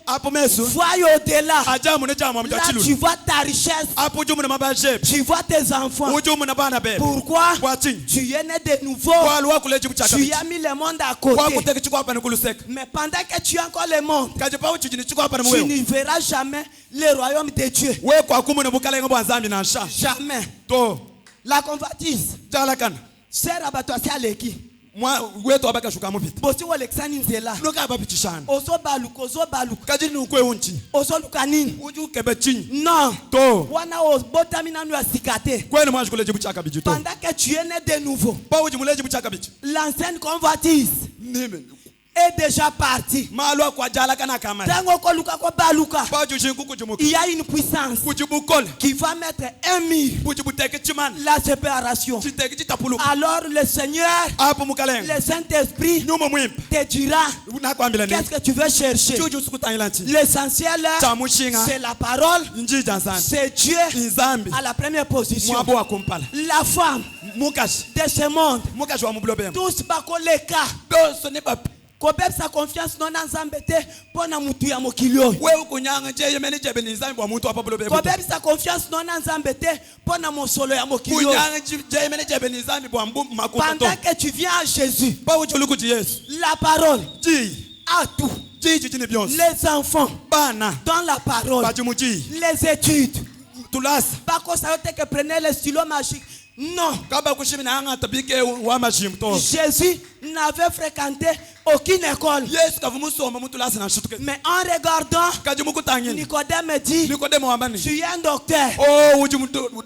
apo mesu voient au-delà. ajamu ne jamu amja Là, tu chilulu vois ta richesse, apo jumu na mabajebe tu vois tes enfants. ujumu na bana bebe Pourquoi? bwachinyi Tu es né de nouveau. bwala wakule chibu Tu chakabichi as mis le monde à côté. wakuteke chiko hapa nikuluseka Mais pendant que tu as encore le monde, kaje pa uchi ni chiko hapa tu mwewe ne verras jamais le royaume de Dieu. we kwa kumu ne bukala ngo nzambi na sha Jamais. to La convoitise. jalakana Sera batwasi aleki. mwa wetu abaka shuka mupita Bosi wolexani nzela. nuka bapichishana Ozo baluka, ozo baluka. kaje ni ukwe unchi Ozo luka nini? uju kebe chinyi Non. to Wana obotami nanu asikate. kwenu mwaje kule jibu chaka biji to Pendant que tu es né de nouveau, pa uji mule jibu chaka biji l'ancienne convoitise nime est déjà partie. malwa kwa jalakana kama Tango koluka ko baluka. pa uji shingu kujimuka Il y a une puissance kujibu kole qui va mettre un mur. kujibu teke chimana La séparation. chiteke chitapuluka Alors le Seigneur, apo mukalenga le Saint-Esprit nyuma mwimpa te dira nakwambila ni qu'est-ce que tu veux chercher. chuju sukutangila nchi L'essentiel, chamushinga c'est la parole, njija nzambi c'est Dieu inzambi à la première position. mwabo wa kumpala La femme mukashi de ce monde, mukashi wa mubulobema tous bakoleka. doso ne ba Kobebisa confiance nona nzambe te pona mutu ya mokili oyo. we ukunyanga nje yemene jebe ni nzambi wa muntu wa pabulobema Kobebisa confiance nona nzambe te pona mosolo ya mokili oyo. kunyanga nje yemene jebe ni nzambi wa mbu makuto Pendant que tu viens à Jésus, pa ujulu kuti Yesu la parole ji a tout. ji jini byonse Les enfants bana dans la parole, bajimuji les études. tulasa Bakosa yote que prenez le stylo magique. Non. kaba kushimi na anga tabike wa majim to Jésus n'avait fréquenté aucune école. Yesu kavumusoma muntu lasa na shutuke Mais en regardant, kajimuku tangini Nicodème dit, Nikodemo wambani tu es un docteur. oh uji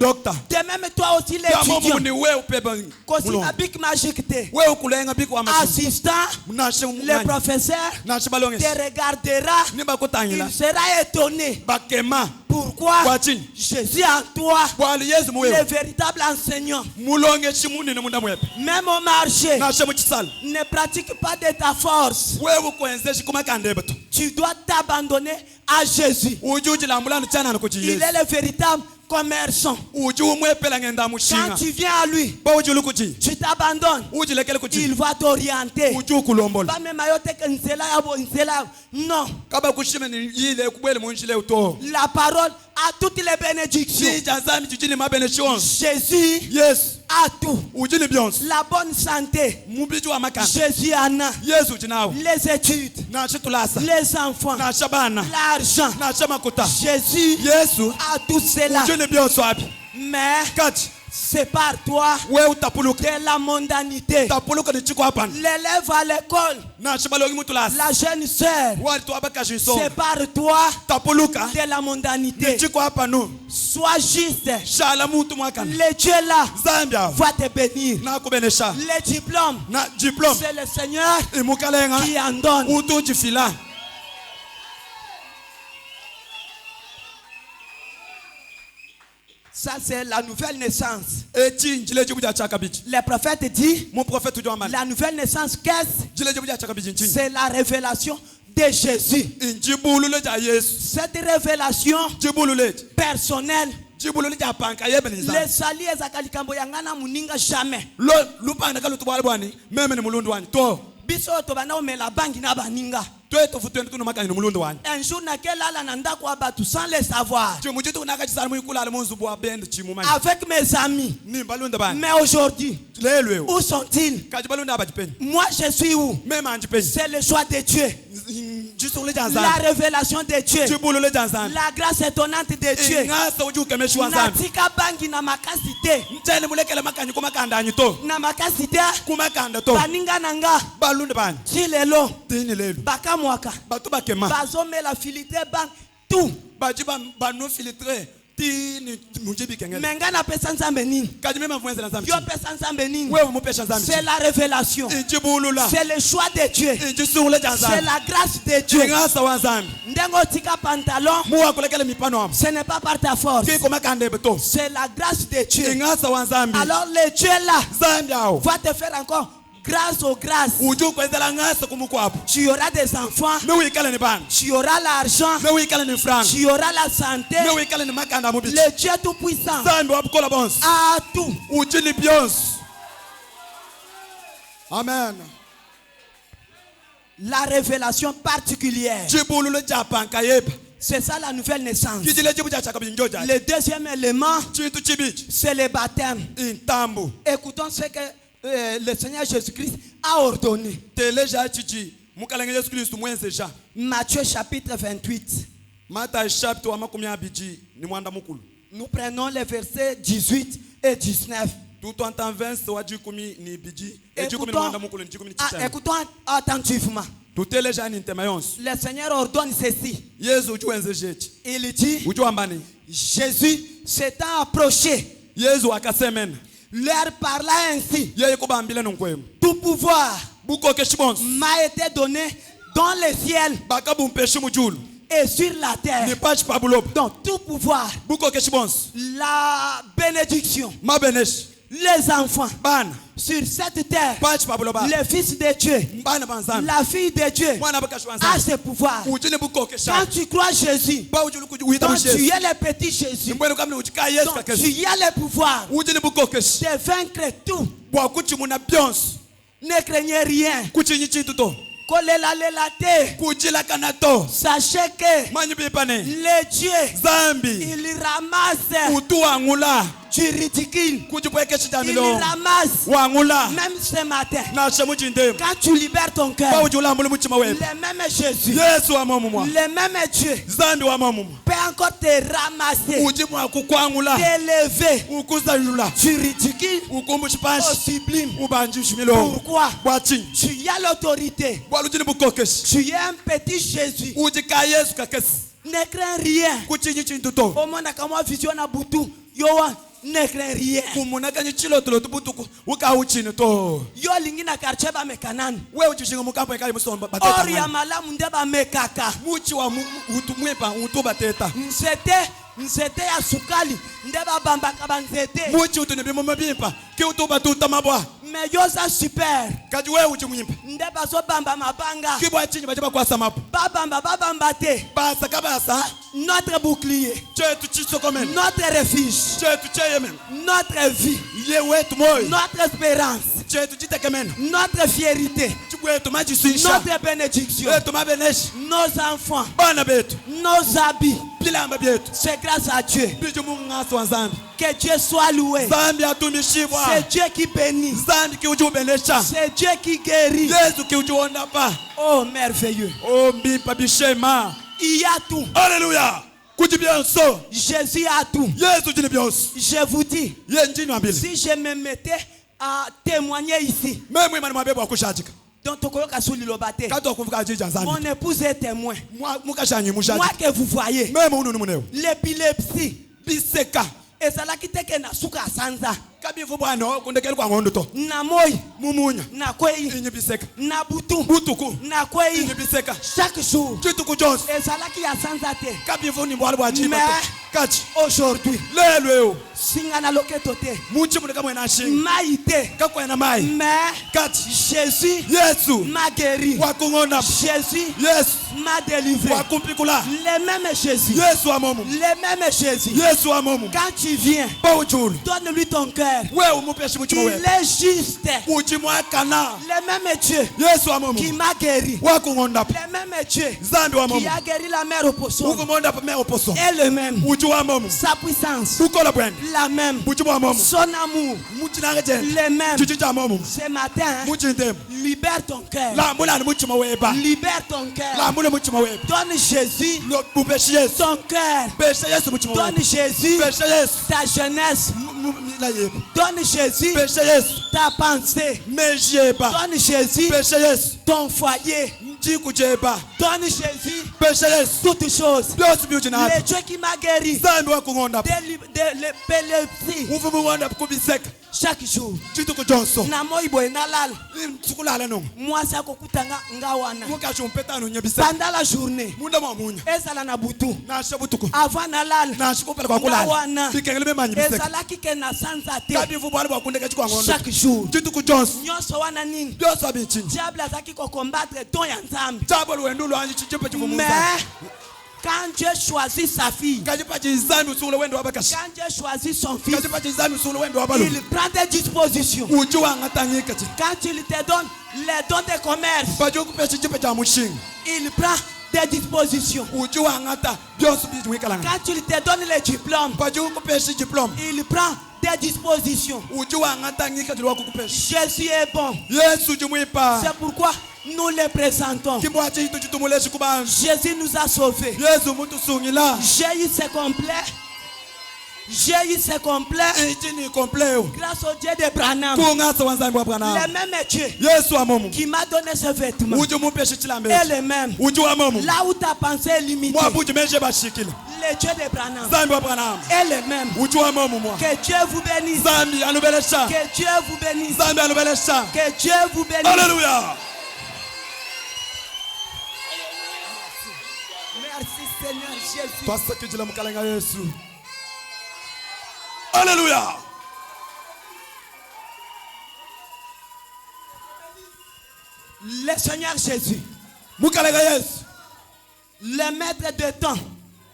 doctor De même toi aussi kama l'étudiant. mundi we upeba Kosi mulo na bic magique te. we ukulenga biku wa majim Assistant, nashe le professeur nashe te balonge regardera. nimba Il kutangila sera étonné. bakema Pourquoi? Watching. Jésus en toi, bwali Yesu le muwe véritable enseignant. mulonge chimuni ne munda mwepe Même au marché, nashe muchisala ne pratique pas de ta force. we ukwenze shikuma kandebeto Tu dois t'abandonner à Jésus. ujuji la mulano chana na kuji Il Yesu est le véritable commerçant. uju mwepela ngenda Quand mushinga tu viens à lui, ba ujulu kuji tu t'abandonnes. uji lekele kuji Il va t'orienter. uju kulombola Pas même ayote que nzela yabo, nzela yabo. Non. kaba kushime ni yile kubele munjile uto La parole a toutes les bénédictions. si jazami jijini mabene shon Jésus Yesu a tout. ujili byonse La bonne santé. mubiji wa makanda Jésus en a. Yesu jinawo Les études. nashe tulasa Les enfants. nashe bana L'argent. nashe makuta Jésus Yesu a tout cela. ujili byonse wapi Mais kati Sépare-toi we utapuluka de la mondanité. tapuluka ni chiko hapa L'élève à l'école, na chibalogi mutulasi la jeune sœur, wali tu abaka jinso sépare-toi tapuluka de la ni mondanité. chiko hapa nu Sois juste. shala mutu mwakana Le Dieu là zambia va te bénir. na kubenesha Les diplômes, na diplôme c'est le Seigneur imukalenga qui en donne. utu jifila Ça, c'est la nouvelle naissance. eti njile jibuja chaka bichi Le prophète dit, mon prophète ujwa mali la nouvelle naissance, qu'est-ce? njile jibuja chaka bichi nchini C'est la révélation de Jésus. njibulule ja yesu Cette révélation jibulule personnelle, jibulule ja panka yebeniza le sali ezakalikambo yangana muninga jamais. lo lupanda kalutu bwali bwani meme ni mulundu wani to Biso to bana omela bangi na baninga. tweto futweni tuno makani ni mulundu wani Un jour nakelala na ndako ya batu sans le savoir. je mujitu kunaka chisala muikulala munzu bwa bend chimumani Avec mes amis. ni balunda bani Mais aujourd'hui, lelwe où sont-ils? kaji balunda abajipenyi Moi, je suis où? meme anjipenyi C'est le choix de Dieu. jisule La janzani révélation de Dieu. jibulule janzani La grâce étonnante de Dieu. ngasa ujukemeshi wanzani Natika bangi na makasi te. mtele mulekele makanyi kumakanda anyi to Na makasi te. kumakanda to Baninga nanga. balunda bani Ti lelo. tini lelu Baka mwaka. batu bakema Bazomela filtre bank. Tout. baji banu filtre tini mujibi kengele Menga na pesa nzambe nini? kaji mema mfwenze nzambi Yo pesa nzambe nini? wewe mupesha nzambi C'est la révélation. injibulula C'est le choix de Dieu. injisule C'est janzani la grâce de Dieu. ngasa wanzambi Ndengo tika pantalon. muwa kulekele mipano am Ce n'est pas par ta force. kiko makande beto C'est la grâce de Dieu. ngasa wanzambi Alors le Dieu là zambi awo va te faire encore grâce aux grâces. uju kwenzela ngasa kumukwapo Tu auras des enfants. mewikale ni bana Tu auras l'argent. mewikale ni franga Tu auras la santé. mewikale ni makanda mubichi Le Dieu tout-puissant zambi wabukola bonse a tout. ujili byonse amen La révélation particulière. jibulule japanka yeba C'est ça la nouvelle naissance. kijile jibu chaka binjoja Le deuxième élément, chintu chibichi c'est le baptême. intambu Écoutons ce que le Seigneur Jésus-Christ a ordonné. teleja chichi mukalenge Yesu Kristu mwenze ja Matthieu chapitre 28. Mata chapter wa makumi abiji ni mwanda mukulu Nous prenons les versets 18 et 19. tuto anta verse wa jikumi ni biji ejikumi ni mwanda mukulu ni jikumi ni chitani Écoutons attentivement. tuteleja ni ntema yonse Le Seigneur ordonne ceci. Yesu ujuwenze jechi Il dit, ujuambani Jésus s'étant approché, Yesu akasemena leur parla ainsi. yeye kubambile nonkwemu Tout pouvoir bukoke shibonse m'a été donné dans le ciel bakabumpeshi mujulu et sur la terre. ni pachi pabuloba Donc tout pouvoir, bukoke shibonse la bénédiction, mabeneshi les enfants bana sur cette terre, pachi pabuloba le Fils de Dieu, bana banzambi la fille de Dieu mwana bakashi a banzambi ce pouvoir. ujini bukoke Quand sha tu crois Jésus, ba ujulu kujuita donc tu mushesu es le petit Jésus, nimbwenu kamni uchika Yesu donc kakesi tu as le pouvoir ujini bukoke shi de vaincre tout. bwa kuchimuna byonse Ne craignez rien. kuchinyi chitu to Kolela te. kujila kana to Sachez que manyi bipane le Dieu, zambi il ramasse utu wangula du ridicule. kujipwekeshi Il jamilo ramasse. wangula Même ce matin, na shemujindemu quand tu libères ton ba cœur, ujula mbulu muchima wewe le même Jésus, Yesu wa momumwa le même Dieu zambi wa momumwa peut encore te ramasser, ujimwa kukwangula t'élever ukuzayula du ridicule ukumbu au chipashi sublime. ubanji shimilo Pourquoi? bwachinyi Tu as l'autorité. bwalujini bukokeshi Tu es un petit Jésus. ujika Yesu kakesi Ne crains rien. kuchinyi chintu to Au monde kama vision na butu. Yowa, ne crains rien. kumunakanye chilotolo tubutuku ukauchini to Yo lingi na quartier ba mekanani. wewe uchishinga mukampo ekali musomba Or bateta ya malamu nde ba mekaka. muchi wa utumwepa utu bateta Nzete ya sukali nde ba bambaka ba nzete. muchi utu nibimo mabimpa ki utu batuta mabwa Mais yo za super. kaji wewe uchimwimpa Nde bazo bamba mabanga. ki bwachinyi baje bakwasa mapo Babamba te. basa kabasa Notre bouclier. chetu chisokomene Notre refuge. chetu cheyemene Notre vie. ye wetu moyo Notre espérance. chetu chitekemene Notre fierté. chikwetu majiswisha Notre bénédiction. etu mabeneshi Nos enfants. bana betu Nos habits. bilamba byetu C'est grâce à Dieu. biju mung'asi wa zambi Que Dieu soit loué. zambi atumishibwa C'est Dieu qui bénit. zambi kiujubenesha C'est Dieu qui guérit. yesu kiujuondapa Oh, merveilleux. o mbimpa bishema Il y a tout. haleluya kuti byonso Jésus a tout. yesu chili byonso Je vous dis, ye njini wambili si je me mettais à témoigner ici, memwe imani mwabebe wakushajika donc tokoyoka sous l'ilobate, kati wakumvuka ajija nzambi mon épouse est témoin. mukashanyi Moi mushajika que vous voyez, meme ununi munewo l'épilepsie, biseka ezalaki teke na suka sanza, kabivu bwano kundekeli kwa ngondo to na moi, mumunya na kwei, inyi biseka na butu, butuku na kwei, inyi biseka chaque jour. chituku jonsi ezalaki ya sanza te. kabivu ni mbwali bwa chima Mais kati aujourd'hui, lelweo singa na loketo te, muchi muneka mwena shinga mai te. kakwena mai Mais kati Jésus yesu m'a guéri. wakungona Jésus yesu m'a délivré. wakumpikula Le même Jésus. yesu wa momu Le même Jésus. yesu wa momu Quand tu viens, pauchulu donne-lui ton cœur. wewe umupeshi Il muchima wewe est juste. muchi mwakana Le même Dieu yesu wa qui momu m'a guéri. wakungonda Le même Dieu zambi wa qui momu a guéri la mère au poisson. ukumonda pa meo poso est le même. muchi wa momu Sa puissance, ukola bwene la même. muchi wa momu Son amour, muchi nangeje le même. chichi cha momu Ce matin, muchi ndemu libère ton cœur. la mbula ni muchima weba Libère ton la cœur. mbula muchima weba Donne Jésus lo bupeshi yesu ton cœur. pesha yesu muchima weba Donne Jésus pesha yesu ta jeunesse. la yeba Donne Jésus pesha yesu ta pensée. mejeba Donne Jésus pesha yesu ton foyer. njikujeba Donne Jésus pesha yesu toutes choses. byosi byuchi Le napi Dieu qui m'a guéri zambi wakungonda de l'épilepsie uvumu wonda kubiseka chaque jour. chituku jonso Na moi boy na lal. sukulala no Mwasi akokutanga ngawana. mukashi umpetano nyebiseka Pendant la journée, munda mwamunya ezala na butu. nashe butuku Avant na lal. nashe kupela kwa kulala Ngawana. bikengele bemanyi biseka Ezalaki ke na sanza te. kabivu bwali bwakundeka chikwa ngondo Chaque jour. chituku jonso Nyonso wana nini? byosi abichinji Diable azaki ko combattre don ya Nzambe. chabo lwendo lwanji chichipe chivumu Mais quand Dieu choisit sa fille, kachipa chizami usule wendo wabakashi quand Dieu choisit son fils, kachipa chizami usule wendo wabalu il prend des dispositions. uchi wangatangika chi Quand il te donne les dons de commerce, pacho kupe chichipe cha mushinga il prend des dispositions. uchi wangata byosi biwikalanga Quand il te donne les diplômes, pacho kupe shi diploma il prend des dispositions. uchi wangatangika chilwa kukupeshi Jésus est bon. yesu chimwipa C'est pourquoi nous le présentons. kimwa chitu chitumuleshi kubanji Jésus nous a sauvés. yesu mutu sungila Jésus c'est complet. Jésus c'est complet. ichi ni kompleo Grâce au Dieu de Branham. kungasa wanzambi wa Le bwana même Dieu yesu wa momu qui m'a donné ce vêtement uchi mupeshi chilambe est le même. uchi wa momu Là où ta pensée est limitée, mwabuji meshe bashikila le Dieu de Branham zambi wa bwana est le même. uchi wa momu mwa Que Dieu vous bénisse. zambi anubelesha Que Dieu vous bénisse. zambi anubelesha Que Dieu vous bénisse. haleluya Merci Seigneur Jésus. twasakijila mukalenga yesu haleluya Le Seigneur Jésus, mukalenga yesu le maître de temps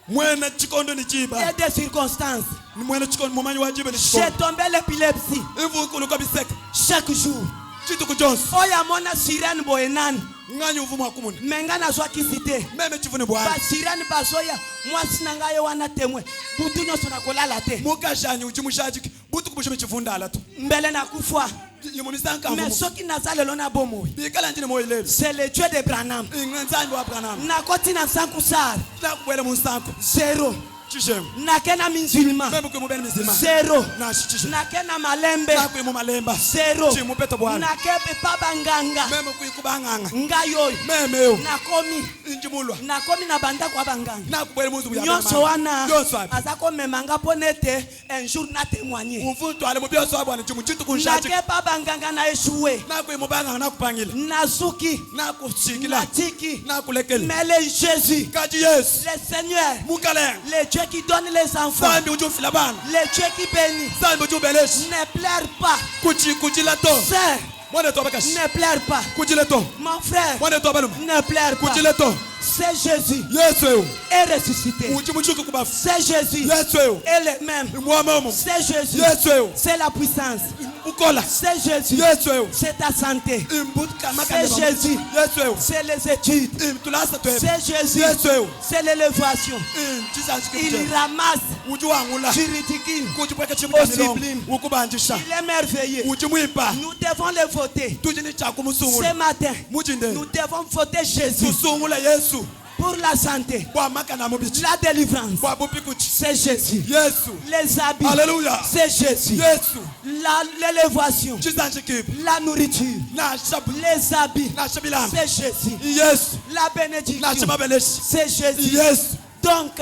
mwene chikondo ni chiba et des circonstances. ni mwene chikondo mumanyi wa jibe ni J'ai chikondo tombé l'épilepsie ivukulu kabiseka chaque jour. chituku jonsi Oya mona sirène boyenani. ng'anyi uvumu wakumuni Menga nazwa kisite. meme chivuni Ba bwani sirène bazoya. Mwasi na ngaye wana temwe. Butu nyonso na kolala te. mukashanyi uchimushajiki butuku bushibe chivundala tu Mbele na kufwa. yimunisankamu Mais soki naza lelo na bomoyi. bikala njini moyileli C'est le Dieu de Branham. nzambi wa branham Nakoti na sankusara. nakubwele munsanku Zero. chishemu Nakena minzilima. meme kwimubeni mizima Zero. nashi chishemu Nakena malembe. nakwimu malemba Zero. chimupeto bwana Nakepe pabanganga. meme kwikubang'anga Ngayoyo. memeyo Nakomi. injimulwa Nakomi na banda kwa banganga. nakubwele muzi Nyonso wana. yonso api Aza komemanga mpo nete un jour na témoigner. uvutwale mubyoso wa bwana chimu chituku nshajiki Nakepa banganga na échoué. nakwimubang'anga nakupangila Nazuki. nakushikila Natiki. nakulekela Mais le Jésus, kaji yesu le Seigneur, mukalenga le Dieu qui donne les enfants, zambi uchufila bana le Dieu qui bénit, zambi uchubeleshi ne pleure pas. kuchila to Sœur, mwane to abakashi ne pleure pas. kuchile to Mon frère, mwane to abaluma ne pleure pas. kuchile to C'est Jésus yesu ewu est ressuscité. uchimuchuku kubafu C'est Jésus yesu ewu est le même. imwamomo C'est Jésus. yesu ewu C'est la puissance. ukola C'est Jésus. yesu ewu C'est ta santé. imbukamakandeba C'est Jésus. yesu ewu C'est les études. imtulasa twebe C'est Jésus. yesu ewu C'est l'élévation. imchisashikimje Il ramasse. uchiwangula Tu ridicules. kuchipweka Au chimukamilomo sublime. ukubanjisha Il est merveilleux. uchimwipa Nous devons le voter. tuchini Ce chakumusungula matin, muchinde nous devons voter Jésus. tusungula yesu pour la santé, bwamaka na mubichi la délivrance, bwabupikuchi c'est Jésus. Yesu Les habits, Alléluia. c'est Jésus. Yesu L'élévation, chisanchikipi la nourriture, na shabu les habits, na shabilamba c'est Jésus. Yesu La na bénédiction, shababeleshi c'est Jésus. Yesu Donc,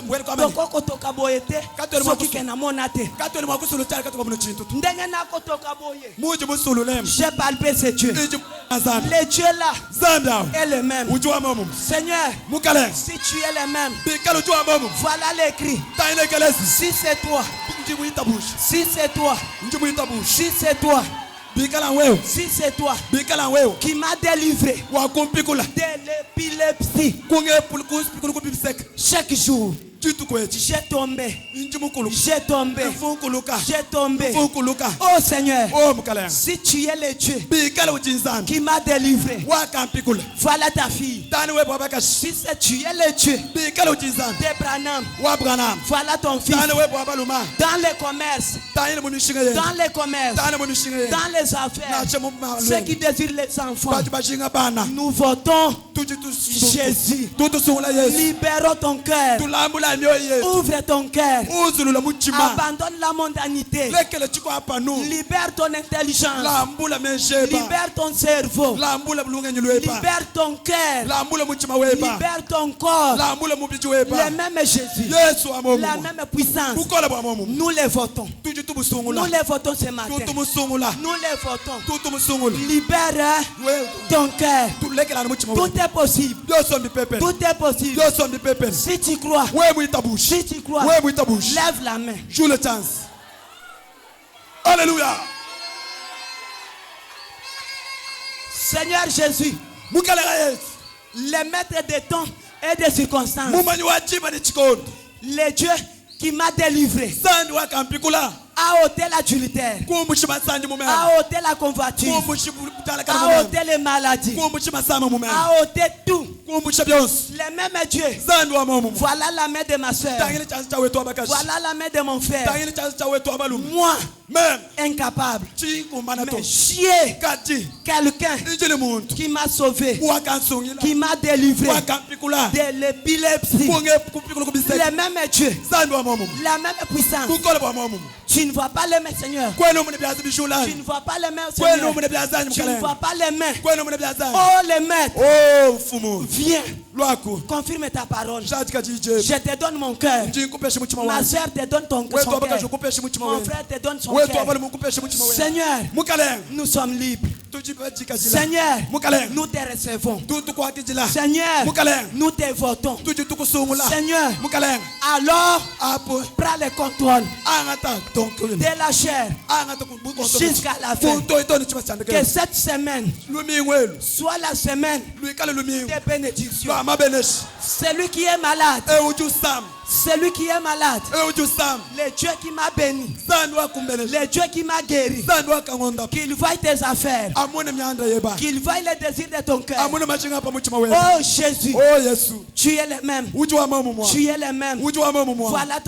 mwele kwa mani tokokotoka boye te, Katoli soki mwakusu- ke namona te. katoli mwakusulu tali katuka muno chintu tu Ndenge nakotoka boye, muji musulu lem j'ai palpé ce Dieu. iji azambi Le Dieu là zambi awo est le même. ujua momu Seigneur, mukale si tu es le même, bikala ujua momu voilà l'écrit. taile kelesi Si c'est toi, njimu itabushi si c'est toi, njimu itabushi si c'est toi, bikala wewe si c'est toi bikala wewe qui m'a délivré wakumpikula de l'épilepsie, kunge pulikuspikulu kubibiseka chaque jour, chitu kwechi j'ai tombé, njimu kulu j'ai tombé, mfunkuluka j'ai tombé. mfunkuluka Oh Seigneur, o mukale si tu es le Dieu bikala ujinzambi qui m'a délivré, wakampikula voilà ta fille. tani wewe bwabakashi Si c'est tu es le Dieu bikala ujinzambi d'Abraham, wabranam voilà ton fils. tani wewe bwabaluma Dans les commerces, tani munishinga ye dans les commerces, tani munishinga ye dans les affaires, nache mu ceux qui désirent les enfants, batu bashinga bana nous votons tuji Jésus. tutusungula Yesu Libérons ton cœur. tulambula myoyo yetu Ouvre ton cœur. uzulula muchima Abandonne la mondanité. lekele chiko hapa nu Libère ton intelligence. lambula mesheba Libère ton cerveau. lambula bulungenyi lwepa Libère ton cœur. lambula muchima wepa Libère ton corps. lambula mubiji Le wepa même Jésus. Yesu amomu La même puissance. bukola bwa momu Nous les votons. tuji Nous tubusungula les votons ce matin. tutumusungula Nous les votons. tutumusungula Libère wewe ton cœur. tulekelana muchima Tout wetu est possible. yoso mbipepe Tout est possible. yoso mbipepe Si tu crois, wewe muitabushi si tu crois, wewe muitabushi lève la main. joue le chance Alléluia Seigneur Jésus, mukalega Yesu le maître des temps et des circonstances, mumanyi wa chiba ni chikondo le Dieu qui m'a délivré, sandi wakampikula a ôté l'adultère, kumbushima sanji mumema a ôté la convoiture, kumbushibutala kana a mumema ôté les maladies, kumbushima sama mumema a ôté tout. kumbusha byonse Le même Dieu, sandi wa momu voilà la main de ma soeur, tangile chansi cha wetu abakashi voilà la main de mon frère. tangile chansi cha wetu abalume Moi, même incapable, chikumbana to mais chier kati quelqu'un injili muntu qui m'a sauvé, wakansungila qui m'a délivré wakampikula de l'épilepsie. kunge kumpikula kubiseka Le même Dieu, sandi wa momu la même puissance. bukola bwa momu Tu ne vois pas les mains, Seigneur. kwenu mune byazi Tu bishulani ne vois pas les mains, kwenu Seigneur. mune byazanyi Tu ne mukalenga vois pas les mains. kwenu mune byazanyi Oh, les maîtres, oh mfumu viens, lwako confirme ta parole. shatika jije Je te donne mon cœur. njikupeshe mutima Ma wangu soeur te donne wetu son abakashi cœur. ukupeshe mutima Mon wenu frère te donne son wetu cœur. abali mukupeshe mutima wenu Seigneur, mukalenga nous sommes libres. tujipejikajila Seigneur, mukalenga nous te recevons. tutukwakijila Seigneur, mukalenga nous te votons. tuji tukusungula Seigneur, mukalenga alors apo prends le contrôle angata tonkulini de la chair angata jusqu'à la fin. kuntoitoni chiba Que chandekele cette semaine lumingwelu soit la semaine luikale lumingu des bénédictions. lwamabeneshi Celui qui est malade, ujusam celui qui est malade, ujusam le Dieu qui m'a béni, sandi wakumbeneshi le Dieu qui m'a guéri, sandi wakangonda qu'il voie tes affaires, amone myanda yeba qu'il voie les désirs de ton cœur. amone machinga pa mutima wetu Oh Jésus, oh yesu tu es le même, uji wa momu mwa tu es le même. uji wa momu mwa Voilà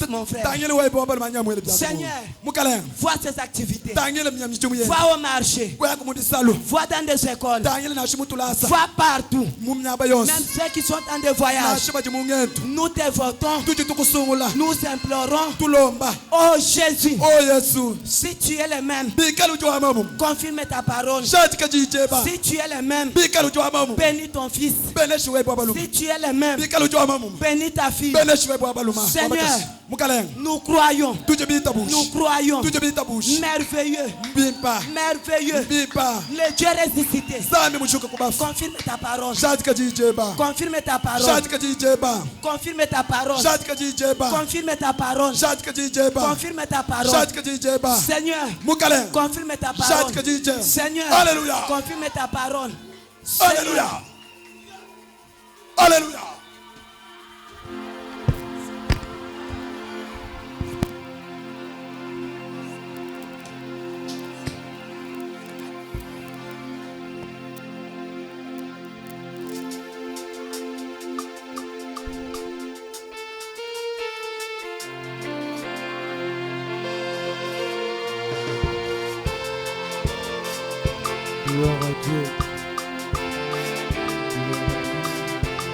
mon frère. tangile waipa wabali manyamwele bya Seigneur, mukalenga vois ses activités, tangile mnyamnyichumu yenu va au marché, kweyako mudisalu va dans des écoles, tangile nashimutulasa va partout, mumnyamba yonse même ceux qui sont en des voyages. nashibaji mungentu Nous te votons, tuji tukusungula nous implorons. tulomba Oh Jésus, oh yesu si tu es le même, bikala uji wa momu confirme ta parole. shatika jijeba Si tu es le même, bikala uji wa momu bénis ton fils. beneshi webu abaluma Si tu es le même, bikala uji wa momu bénis ta fille. beneshi webu abaluma Seigneur, mukalenga nous croyons, tuje bita nous bushi croyons. tuje bita bushi Merveilleux, mbimpa merveilleux. mbimpa Le Dieu ressuscité. sami mushuka kubafu Confirme ta parole. shatika jijeba Confirme ta parole. shatika jijeba Confirme ta parole. shatika jijeba Confirme ta parole. shatika jijeba Confirme ta parole. shatika jijeba Seigneur, mukalenga confirme ta parole. shatika jijeba Seigneur, Alléluia. confirme ta parole. Alléluia. Alléluia. Gloire à Dieu. Gloire à Dieu.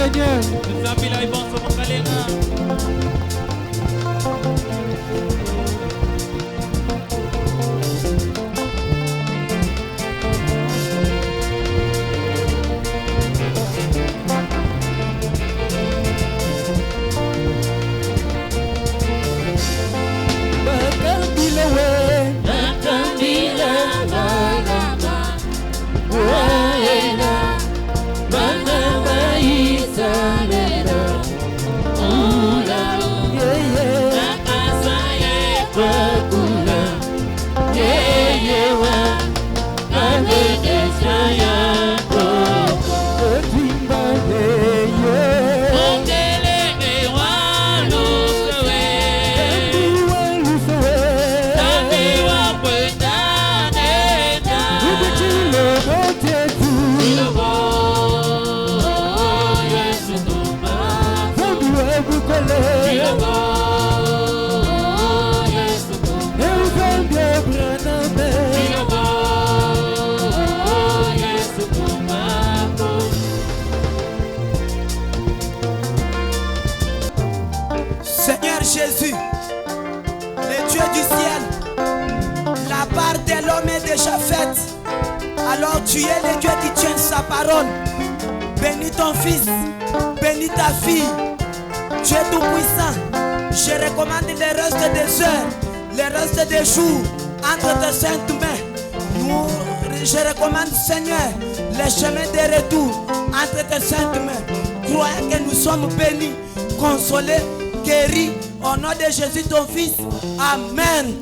Seigneur. Seigneur Jésus, le Dieu du ciel, la part de l'homme est déjà faite. Alors tu es le Dieu qui tient sa parole. Bénis ton fils, bénis ta fille. Tu es tout puissant. Je recommande le reste des heures, le reste des jours entre tes saintes mains. Je recommande, Seigneur, le chemin de retour entre tes saintes mains. Croyez que nous sommes bénis, consolés, guéris au nom de Jésus ton fils. Amen.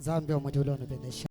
Zambi wa mwajulano benesha.